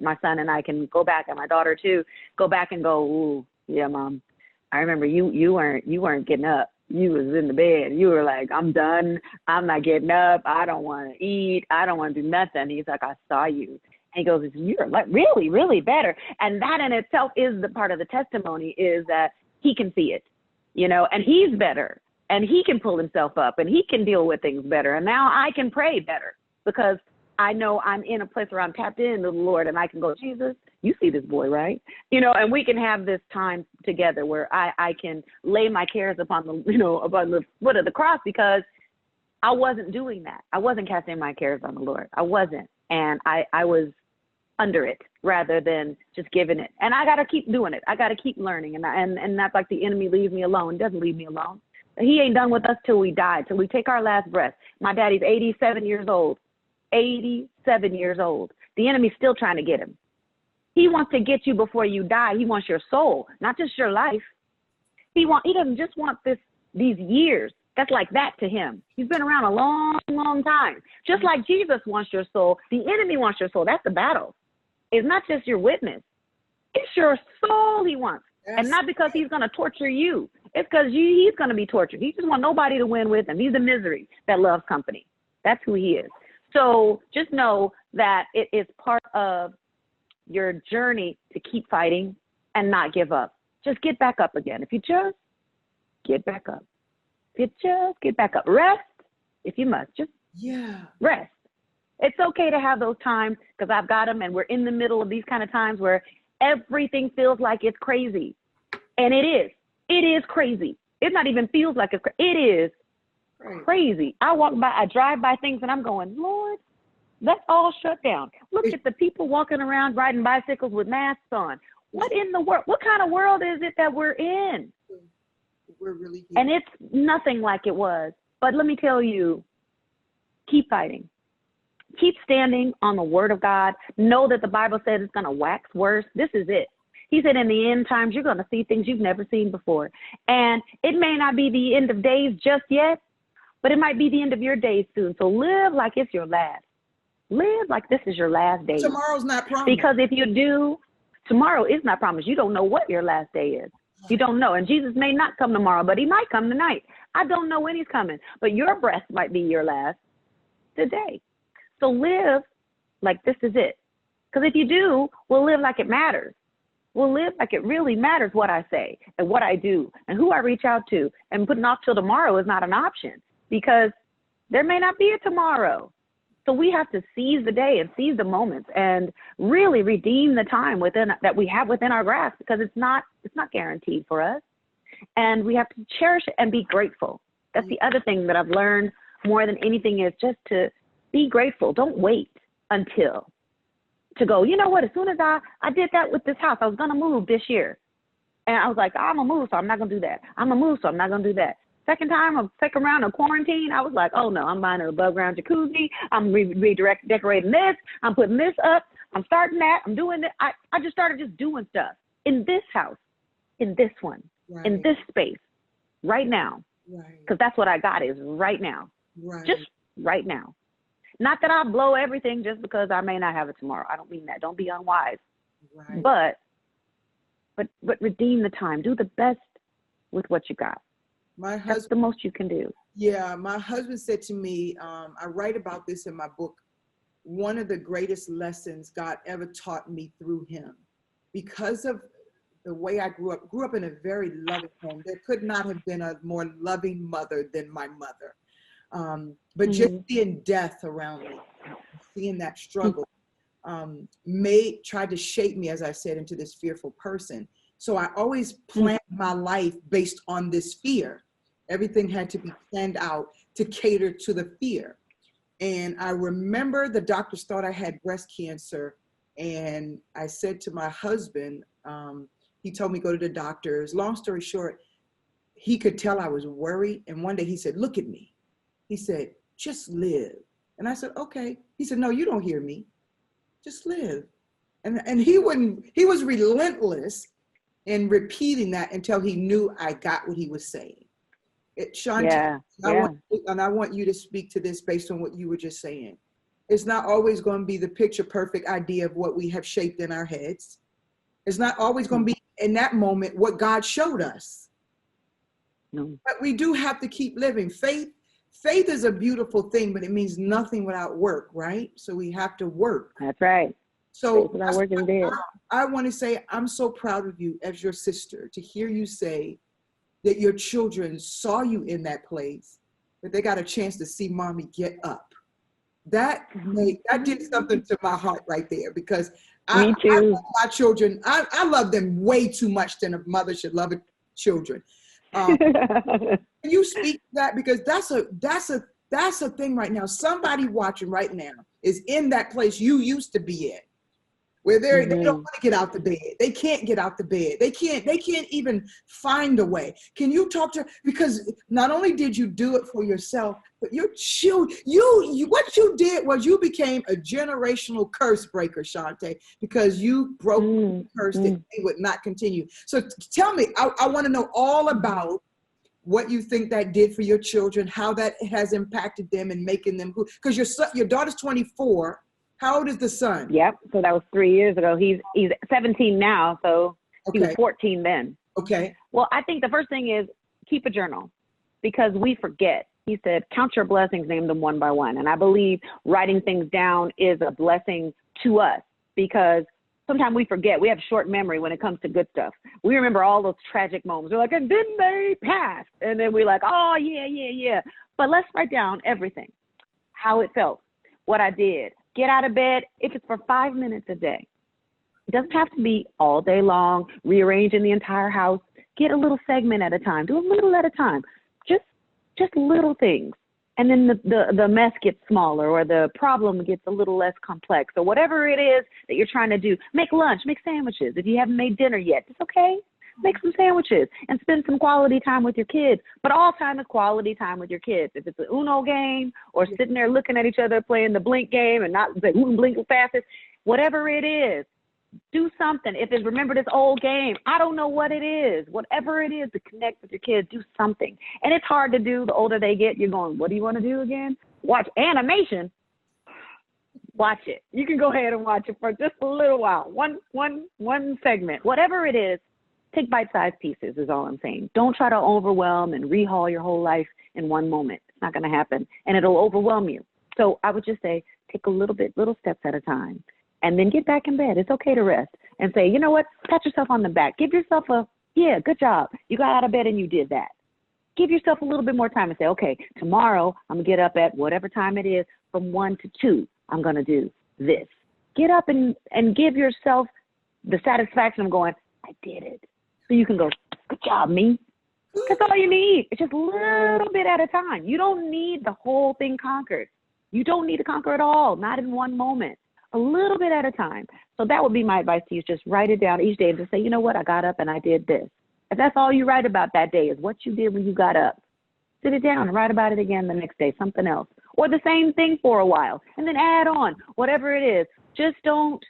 my son and I can go back, and my daughter too, go back and go, ooh, yeah, Mom, I remember you weren't getting up. You was in the bed. You were like, I'm done. I'm not getting up. I don't want to eat. I don't want to do nothing. He's like, I saw you. He goes, you're like really, really better. And that in itself is the part of the testimony, is that he can see it, you know, and he's better and he can pull himself up and he can deal with things better. And now I can pray better because I know I'm in a place where I'm tapped into the Lord and I can go, Jesus, you see this boy, right? You know, and we can have this time together where I can lay my cares upon the, you know, upon the foot of the cross, because I wasn't doing that. I wasn't casting my cares on the Lord. I wasn't. And I was under it rather than just giving it. And I got to keep doing it. I got to keep learning. And that's like the enemy leaves me alone. He doesn't leave me alone. He ain't done with us till we die, till we take our last breath. My daddy's 87 years old. 87 years old. The enemy's still trying to get him. He wants to get you before you die. He wants your soul, not just your life. He doesn't just want these years. That's like that to him. He's been around a long, long time. Just like Jesus wants your soul, the enemy wants your soul. That's the battle. It's not just your witness. It's your soul he wants. Yes. And not because he's going to torture you. It's because he's going to be tortured. He just wants nobody to win with him. He's a misery that loves company. That's who he is. So just know that it is part of your journey to keep fighting and not give up. Just get back up again. If you just get back up. If you just get back up. Rest if you must. Just rest. It's okay to have those times, because I've got them, and we're in the middle of these kind of times where everything feels like it's crazy. And it is. It is crazy. It not even feels like it's crazy. It is crazy. I drive by things and I'm going, Lord, that's all shut down. Look at the people walking around riding bicycles with masks on. What in the world? What kind of world is it that we're in? We're really and it's nothing like it was. But let me tell you, keep fighting. Keep standing on the word of God. Know that the Bible says it's going to wax worse. This is it. He said in the end times, you're going to see things you've never seen before. And it may not be the end of days just yet, but it might be the end of your days soon. So live like it's your last. Live like this is your last day. Tomorrow's not promised. Because if you do, tomorrow is not promised. You don't know what your last day is. You don't know. And Jesus may not come tomorrow, but he might come tonight. I don't know when he's coming, but your breath might be your last today. So live like this is it. Because if you do, we'll live like it matters. We'll live like it really matters what I say and what I do and who I reach out to. And putting off till tomorrow is not an option, because there may not be a tomorrow. So we have to seize the day and seize the moments and really redeem the time that we have within our grasp, because it's not guaranteed for us. And we have to cherish it and be grateful. That's the other thing that I've learned more than anything, is just to be grateful. Don't wait until to go, you know what, as soon as I did that with this house, I was going to move this year. And I was like, I'm going to move, so I'm not going to do that. I'm going to move, so I'm not going to do that. Second round of quarantine, I was like, oh no, I'm buying an above ground jacuzzi. I'm decorating this. I'm putting this up. I'm starting that. I'm doing it. I just started just doing stuff in this house, in this one, in this space, right now. Because that's what I got, is right now. Just right now. Not that I'll blow everything just because I may not have it tomorrow. I don't mean that. Don't be unwise. But redeem the time. Do the best with what you got. That's the most you can do. Yeah, my husband said to me, I write about this in my book, one of the greatest lessons God ever taught me through him. Because of the way I grew up in a very loving home. There could not have been a more loving mother than my mother. But just seeing death around me, seeing that struggle, tried to shape me, as I said, into this fearful person. So I always planned my life based on this fear. Everything had to be planned out to cater to the fear. And I remember the doctors thought I had breast cancer. And I said to my husband, he told me go to the doctors. Long story short, he could tell I was worried. And one day he said, look at me. He said, just live. And I said, okay. He said, no, you don't hear me. Just live. And he was relentless in repeating that until he knew I got what he was saying. Chante, I want you to speak to this based on what you were just saying. It's not always going to be the picture perfect idea of what we have shaped in our heads. It's not always going to be in that moment what God showed us. No. But we do have to keep living. Faith Faith is a beautiful thing, but it means nothing without work, right? So we have to work. That's right. So without work is dead. I want to say I'm so proud of you as your sister to hear you say that your children saw you in that place, that they got a chance to see mommy get up. That did something to my heart right there, because Me I too. love my children. I love them way too much than a mother should love her children. Can you speak to that? Because that's a thing right now. Somebody watching right now is in that place you used to be in, where they don't want to get out the bed. They can't get out the bed. They can't even find a way. Can you talk to, because not only did you do it for yourself, but your children, what you did was you became a generational curse breaker, Chante, because you broke the curse that they would not continue. So tell me, I want to know all about what you think that did for your children, how that has impacted them and making them who, because your daughter's 24. How old is the son? Yep. So that was 3 years ago. He's 17 now. So he was Okay. 14 then. Okay. Well, I think the first thing is keep a journal, because we forget. He said, count your blessings, name them one by one. And I believe writing things down is a blessing to us, because sometimes we forget. We have short memory when it comes to good stuff. We remember all those tragic moments. We're like, and then they passed. And then we're like, oh, yeah. But let's write down everything, how it felt, what I did. Get out of bed, if it's for 5 minutes a day. It doesn't have to be all day long, rearranging the entire house. Get a little segment at a time. Do a little at a time. Just little things. And then the mess gets smaller, or the problem gets a little less complex, or whatever it is that you're trying to do. Make lunch, make sandwiches. If you haven't made dinner yet, it's okay. Make some sandwiches and spend some quality time with your kids. But all time is quality time with your kids. If it's an Uno game, or sitting there looking at each other playing the blink game and not say, who can blink the fastest, whatever it is, do something. If it's remember this old game, I don't know what it is. Whatever it is to connect with your kids, do something. And it's hard to do. The older they get, you're going, what do you want to do again? Watch animation. Watch it. You can go ahead and watch it for just a little while. One segment, whatever it is. Take bite-sized pieces is all I'm saying. Don't try to overwhelm and rehaul your whole life in one moment. It's not going to happen, and it'll overwhelm you. So I would just say take little steps at a time, and then get back in bed. It's okay to rest and say, you know what? Pat yourself on the back. Give yourself good job. You got out of bed and you did that. Give yourself a little bit more time and say, okay, tomorrow I'm going to get up at whatever time it is from 1 to 2. I'm going to do this. Get up and give yourself the satisfaction of going, I did it. So you can go, good job, me. That's all you need. It's just a little bit at a time. You don't need the whole thing conquered. You don't need to conquer it all, not in one moment. A little bit at a time. So that would be my advice to you. Just write it down each day and just say, you know what, I got up and I did this. If that's all you write about that day is what you did when you got up, sit it down and write about it again the next day, something else. Or the same thing for a while and then add on, whatever it is. Just don't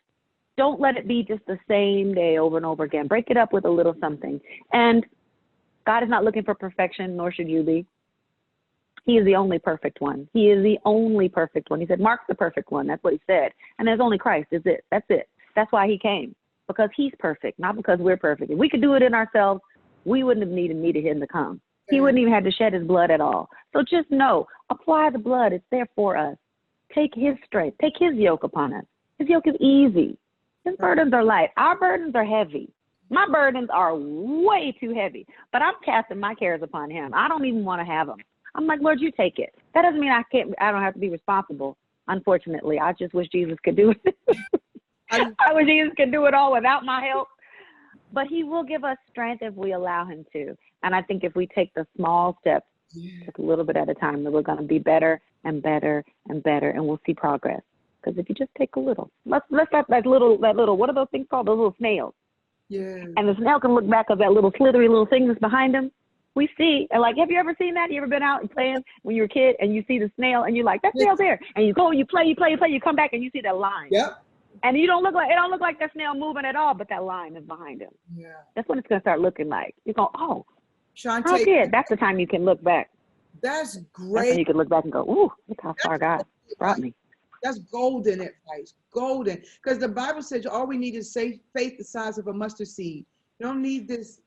let it be just the same day over and over again. Break it up with a little something. And God is not looking for perfection, nor should you be. He is the only perfect one. He is the only perfect one. He said, Mark's the perfect one. That's what he said. And there's only Christ is it. That's it. That's why he came. Because he's perfect, not because we're perfect. If we could do it in ourselves, we wouldn't have needed him to come. He wouldn't even have to shed his blood at all. So just know, apply the blood. It's there for us. Take his strength. Take his yoke upon us. His yoke is easy. His burdens are light. Our burdens are heavy. My burdens are way too heavy, but I'm casting my cares upon him. I don't even want to have them. I'm like, Lord, you take it. That doesn't mean I don't have to be responsible. Unfortunately, I just wish Jesus could do it. I wish Jesus could do it all without my help, but he will give us strength if we allow him to. And I think if we take the small steps, just a little bit at a time, that we're going to be better and better and better, and we'll see progress. Because if you just take a little, let's that little, what are those things called? Those little snails. Yeah. And the snail can look back at that little slithery little thing that's behind him. We see, and like, have you ever seen that? You ever been out and playing when you were a kid and you see the snail and you're like, that snail's there. And you go, you play, you come back and you see that line. Yep. And it don't look like that snail moving at all, but that line is behind him. Yeah. That's what it's going to start looking like. You go, oh, Chante, how good. That's the time you can look back. That's That's great. when you can look back and go, ooh, look how far God brought me. That's golden advice, golden. Because the Bible says all we need is faith the size of a mustard seed. You don't need this,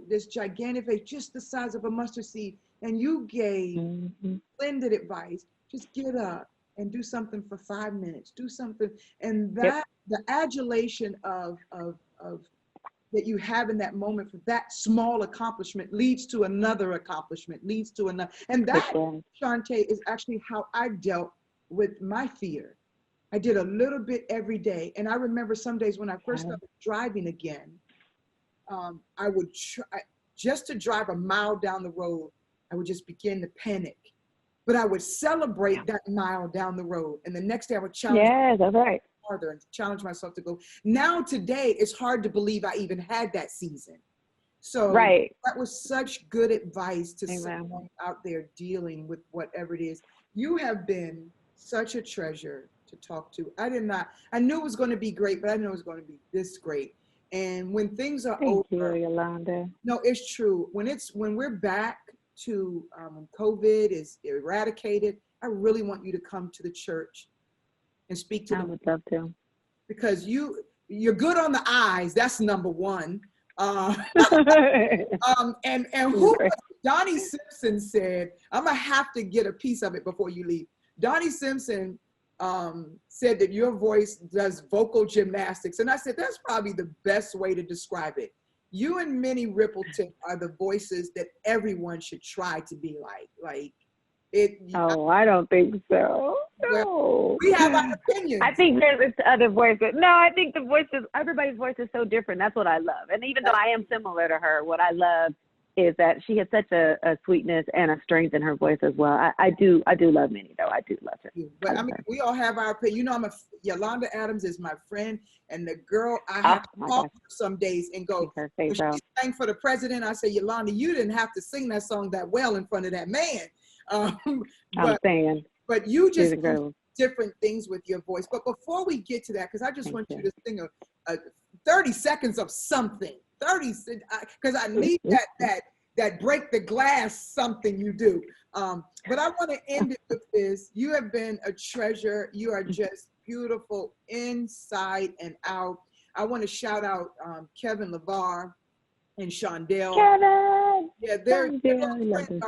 this gigantic faith, just the size of a mustard seed. And you gave splendid advice. Just get up, and do something for 5 minutes, do something. And Yep. that, the adulation of that you have in that moment for that small accomplishment leads to another accomplishment, leads to another. And that, Chante, is actually how I dealt with my fear. I did a little bit every day. And I remember some days when I first started driving again, I would try, just to drive a mile down the road, I would just begin to panic. But I would celebrate that mile down the road. And the next day I would challenge that's right. harder and challenge myself to go. Now today, it's hard to believe I even had that season. So that was such good advice to someone out there dealing with whatever it is. You have been such a treasure to talk to. I knew it was going to be great, but I didn't know it was going to be this great. And when things are over, Thank you, Ylawnda. No, it's true. When we're back to when COVID is eradicated, I really want you to come to the church and speak to them. I would love to. Because you're good on the eyes. That's number one. And who Donnie Simpson said, I'm gonna have to get a piece of it before you leave. Donnie Simpson said that your voice does vocal gymnastics. And I said, that's probably the best way to describe it. You and Minnie Rippleton are the voices that everyone should try to be like. I don't think so. No. We have our opinions. I think there's other voices. No, I think everybody's voice is so different. That's what I love. And even though I am similar to her, what I love is that she has such a sweetness and a strength in her voice as well. I do love Minnie, though. I do love her. But I mean, we all have our opinion. You know, Ylawnda Adams is my friend, and the girl I have to call her some days and go, when she sang for the president, I say, Ylawnda, you didn't have to sing that song that well in front of that man. But you just do different things with your voice. But before we get to that, because I just want you to sing a 30 seconds of something. 30, because I need that break the glass something you do. But I want to end it with this. You have been a treasure. You are just beautiful inside and out. I want to shout out Kevin LeVar and Shondell. Kevin! Yeah, they're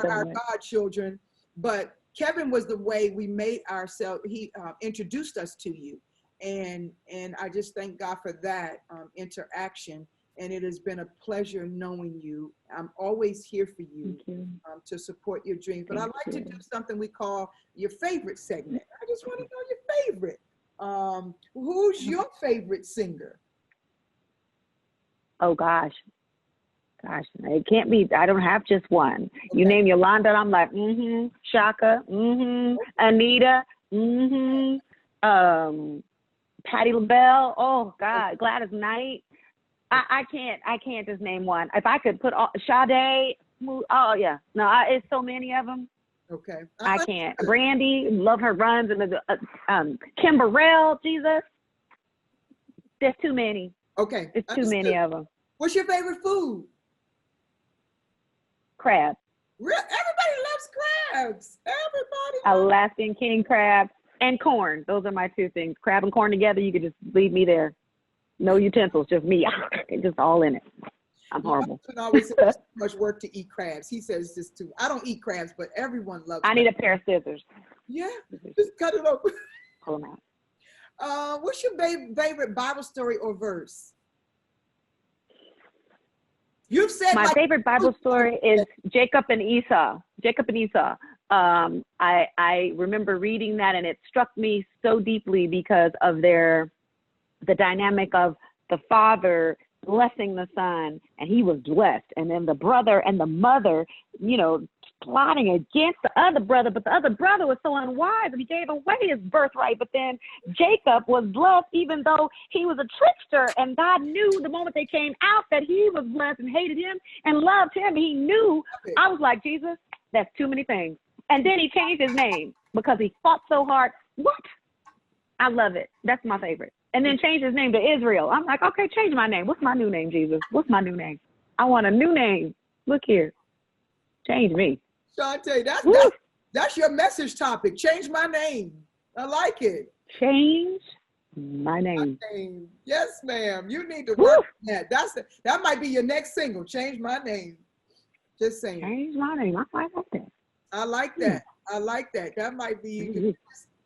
our godchildren. But Kevin was the way we made ourselves. He introduced us to you. And I just thank God for that interaction. And it has been a pleasure knowing you. I'm always here for you, to support your dreams. But I like to do something we call your favorite segment. I just want to know your favorite. Who's your favorite singer? Oh, gosh, it can't be. I don't have just one. Okay. You name Ylawnda, I'm like, Shaka, Anita, Patti LaBelle. Oh, God, Gladys Knight. I can't just name one. If I could put all Sade, it's so many of them. Okay. I can't. Brandy, love her runs, and Kim Burrell, Jesus. There's too many. Okay. It's too many of them. What's your favorite food? Crab. Everybody loves crabs. Alaskan king crab and corn. Those are my two things. Crab and corn together, you could just leave me there. No utensils, just me. Just all in it. I'm horrible. My husband always says it's too much work to eat crabs. He says it's just too. I don't eat crabs, but everyone loves crabs. I need a pair of scissors. Yeah, just cut it open. Pull them out. What's your favorite Bible story or verse? You've said my favorite Bible story is Jacob and Esau. I remember reading that, and it struck me so deeply because of the dynamic of the father blessing the son, and he was blessed, and then the brother and the mother, plotting against the other brother, but the other brother was so unwise and he gave away his birthright. But then Jacob was blessed even though he was a trickster, and God knew the moment they came out that he was blessed and hated him and loved him. He knew. I was like, Jesus, that's too many things. And then he changed his name because he fought so hard. What? I love it. That's my favorite. And then changed his name to Israel. I'm like, okay, change my name. What's my new name, Jesus? What's my new name? I want a new name. Look here. Change me. Chante, that's your message topic. Change my name. I like it. Change my name. Yes, ma'am. You need to work on that. That might be your next single. Change my name. Just saying. Change my name. I like that. I like that. I like that. That might be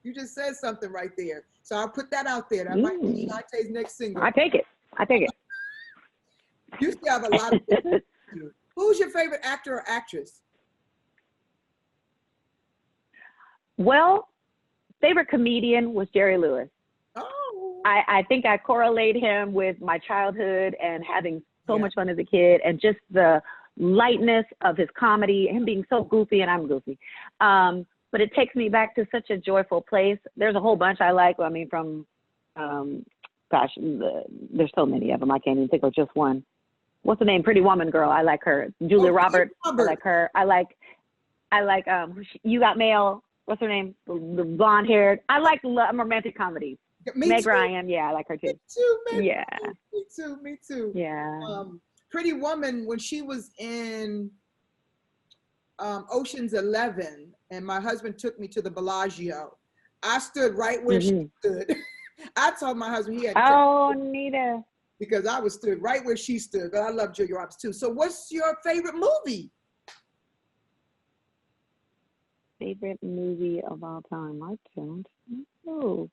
You just said something right there. So I'll put that out there. That might be Chante's next single. I take it. I take it. You still have a lot of things to do. Who's your favorite actor or actress? Well, favorite comedian was Jerry Lewis. Oh. I think I correlate him with my childhood and having so much fun as a kid, and just the lightness of his comedy, him being so goofy, and I'm goofy. But it takes me back to such a joyful place. There's a whole bunch I like. I mean, from, there's so many of them. I can't even think of just one. What's the name? Pretty Woman girl. I like her. Julia Roberts. I like her. I like, You Got Mail. What's her name? The blonde haired. I like romantic comedies. Meg Ryan. Yeah, I like her too. Me too. Yeah. Me too. Me too. Yeah. Pretty Woman, when she was in Ocean's 11, and my husband took me to the Bellagio, I stood right where she stood. I told my husband he had Nita. because I was stood right where she stood. But I love Julia Roberts too. So what's your favorite movie? Favorite movie of all time? I don't know.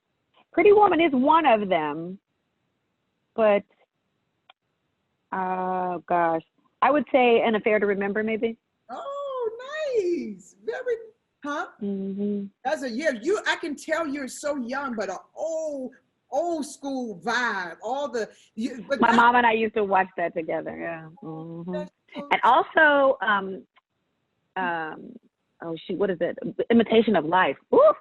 Pretty Woman is one of them, but oh gosh, I would say An Affair to Remember, maybe. Oh, nice. Very, huh? That's I can tell you're so young, but an old school vibe. My mom and I used to watch that together. Yeah. And also, what is it? Imitation of Life. Ooh.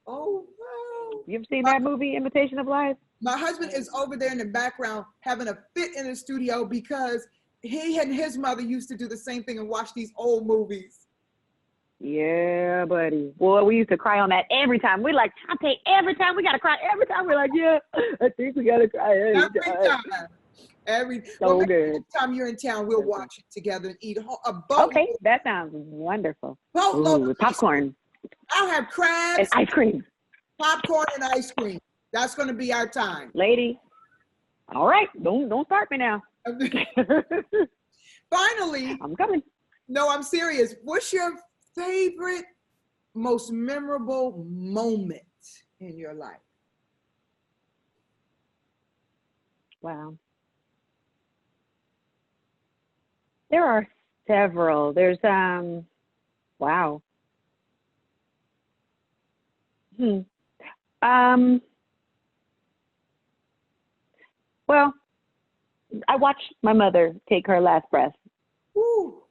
Oh, wow. You ever seen that movie, Imitation of Life? My husband is over there in the background having a fit in the studio because he and his mother used to do the same thing and watch these old movies. Yeah, buddy. Boy, we used to cry on that every time. We like, Chante, every time. We got to cry every time. We're like, yeah, I think we got to cry every time. So good. Next time you're in town, we'll watch it together and eat a boat. Okay, that sounds wonderful. Ooh, popcorn. I'll have crabs. And ice cream. Popcorn and ice cream. That's going to be our time. Lady. All right. Don't start me now. Finally. I'm coming. No, I'm serious. What's your favorite, most memorable moment in your life? Wow. There are several. There's, wow. Well, I watched my mother take her last breath. Ooh.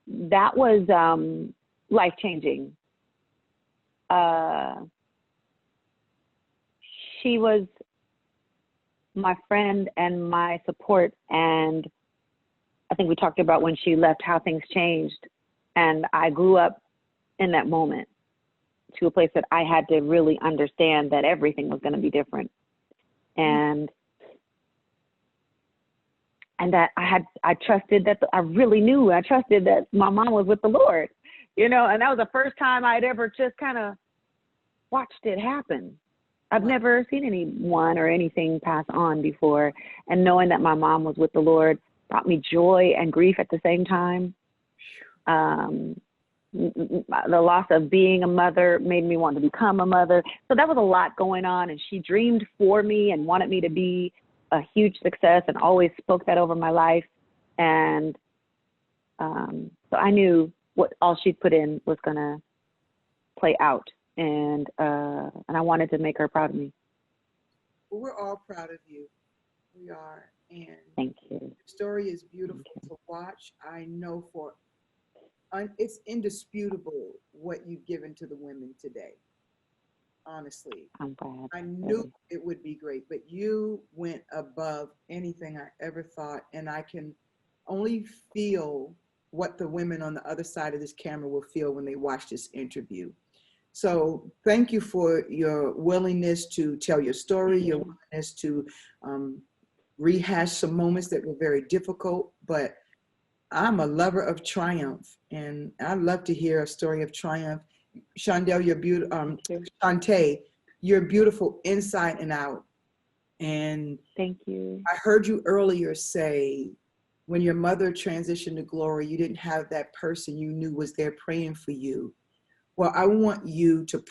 That was life-changing. She was my friend and my support, and I think we talked about when she left how things changed, and I grew up in that moment to a place that I had to really understand that everything was going to be different, and that I trusted that I trusted that my mom was with the Lord, and that was the first time I'd ever just kind of watched it happen. I've never seen anyone or anything pass on before, and knowing that my mom was with the Lord brought me joy and grief at the same time. The loss of being a mother made me want to become a mother. So that was a lot going on, and she dreamed for me and wanted me to be a huge success and always spoke that over my life. And so I knew what all she'd put in was going to play out. And I wanted to make her proud of me. Well, we're all proud of you. We are. And thank you. The story is beautiful to watch. I know it's indisputable what you've given to the women today. Honestly, I'm glad. I knew it would be great, but you went above anything I ever thought, and I can only feel what the women on the other side of this camera will feel when they watch this interview. So thank you for your willingness to tell your story, your willingness to rehash some moments that were very difficult, but I'm a lover of triumph, and I love to hear a story of triumph. Shondell, you're beautiful. Chante, you're beautiful inside and out. And thank you. I heard you earlier say, when your mother transitioned to glory, you didn't have that person you knew was there praying for you. Well, I want you to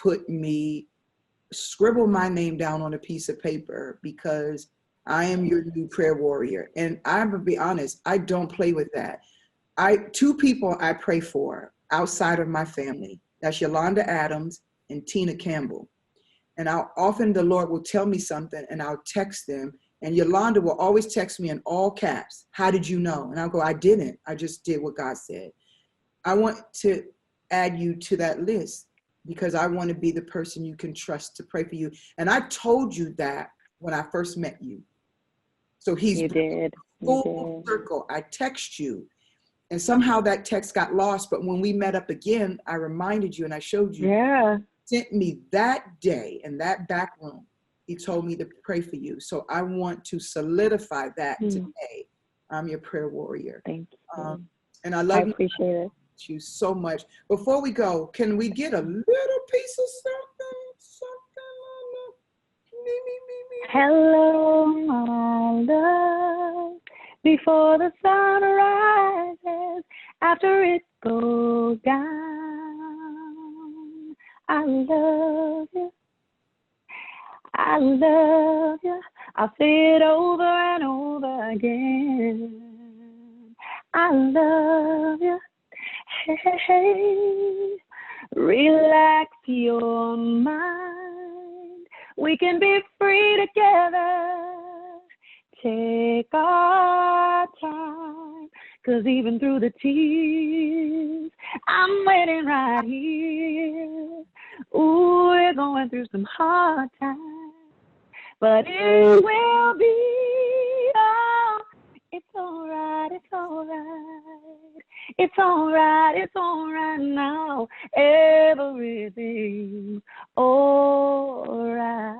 scribble my name down on a piece of paper, because I am your new prayer warrior. And I'm gonna be honest, I don't play with that. Two people I pray for outside of my family. That's Ylawnda Adams and Tina Campbell. And often the Lord will tell me something and I'll text them. And Ylawnda will always text me in all caps. How did you know? And I'll go, I didn't. I just did what God said. I want to add you to that list, because I want to be the person you can trust to pray for you. And I told you that when I first met you. So You did. full circle. I text you. And somehow that text got lost. But when we met up again, I reminded you and I showed you. Yeah. Sent me that day in that back room. He told me to pray for you. So I want to solidify that today. I'm your prayer warrior. Thank you. And I love appreciate you so much. Before we go, can we get a little piece of something on the Hello, my love, before the sun rises, after it goes down. I love you. I love you. I'll say it over and over again. I love you. Hey, hey, hey. Relax your mind. We can be free together. Take our time. 'Cause even through the tears, I'm waiting right here. Ooh, we're going through some hard times, but it will be, oh, it's all right, it's all right. It's all right, it's all right now. Everything's all right.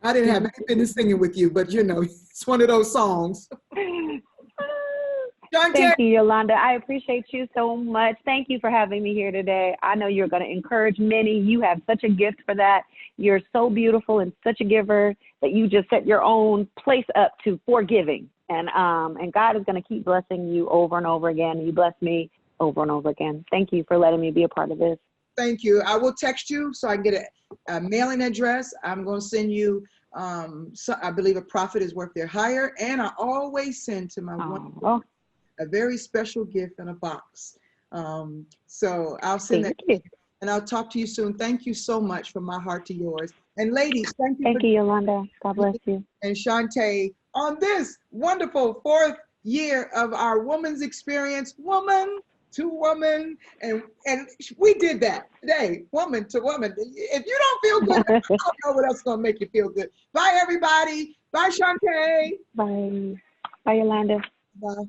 I didn't have any business singing with you, but you know, it's one of those songs. Chante. Thank you, Ylawnda. I appreciate you so much. Thank you for having me here today. I know you're going to encourage many. You have such a gift for that. You're so beautiful and such a giver that you just set your own place up to forgiving. And God is going to keep blessing you over and over again. You bless me over and over again. Thank you for letting me be a part of this. Thank you. I will text you so I can get a mailing address. I'm going to send you, I believe a prophet is worth their hire. And I always send to my one a very special gift in a box. So I'll send that. And I'll talk to you soon. Thank you so much, from my heart to yours. And ladies, thank you. Thank you, Ylawnda. God bless you. And Chante, on this wonderful 4th year of our woman's experience, woman to woman. And we did that today, woman to woman. If you don't feel good, I don't know what else is going to make you feel good. Bye, everybody. Bye, Chante. Bye. Bye, Ylawnda. Bye.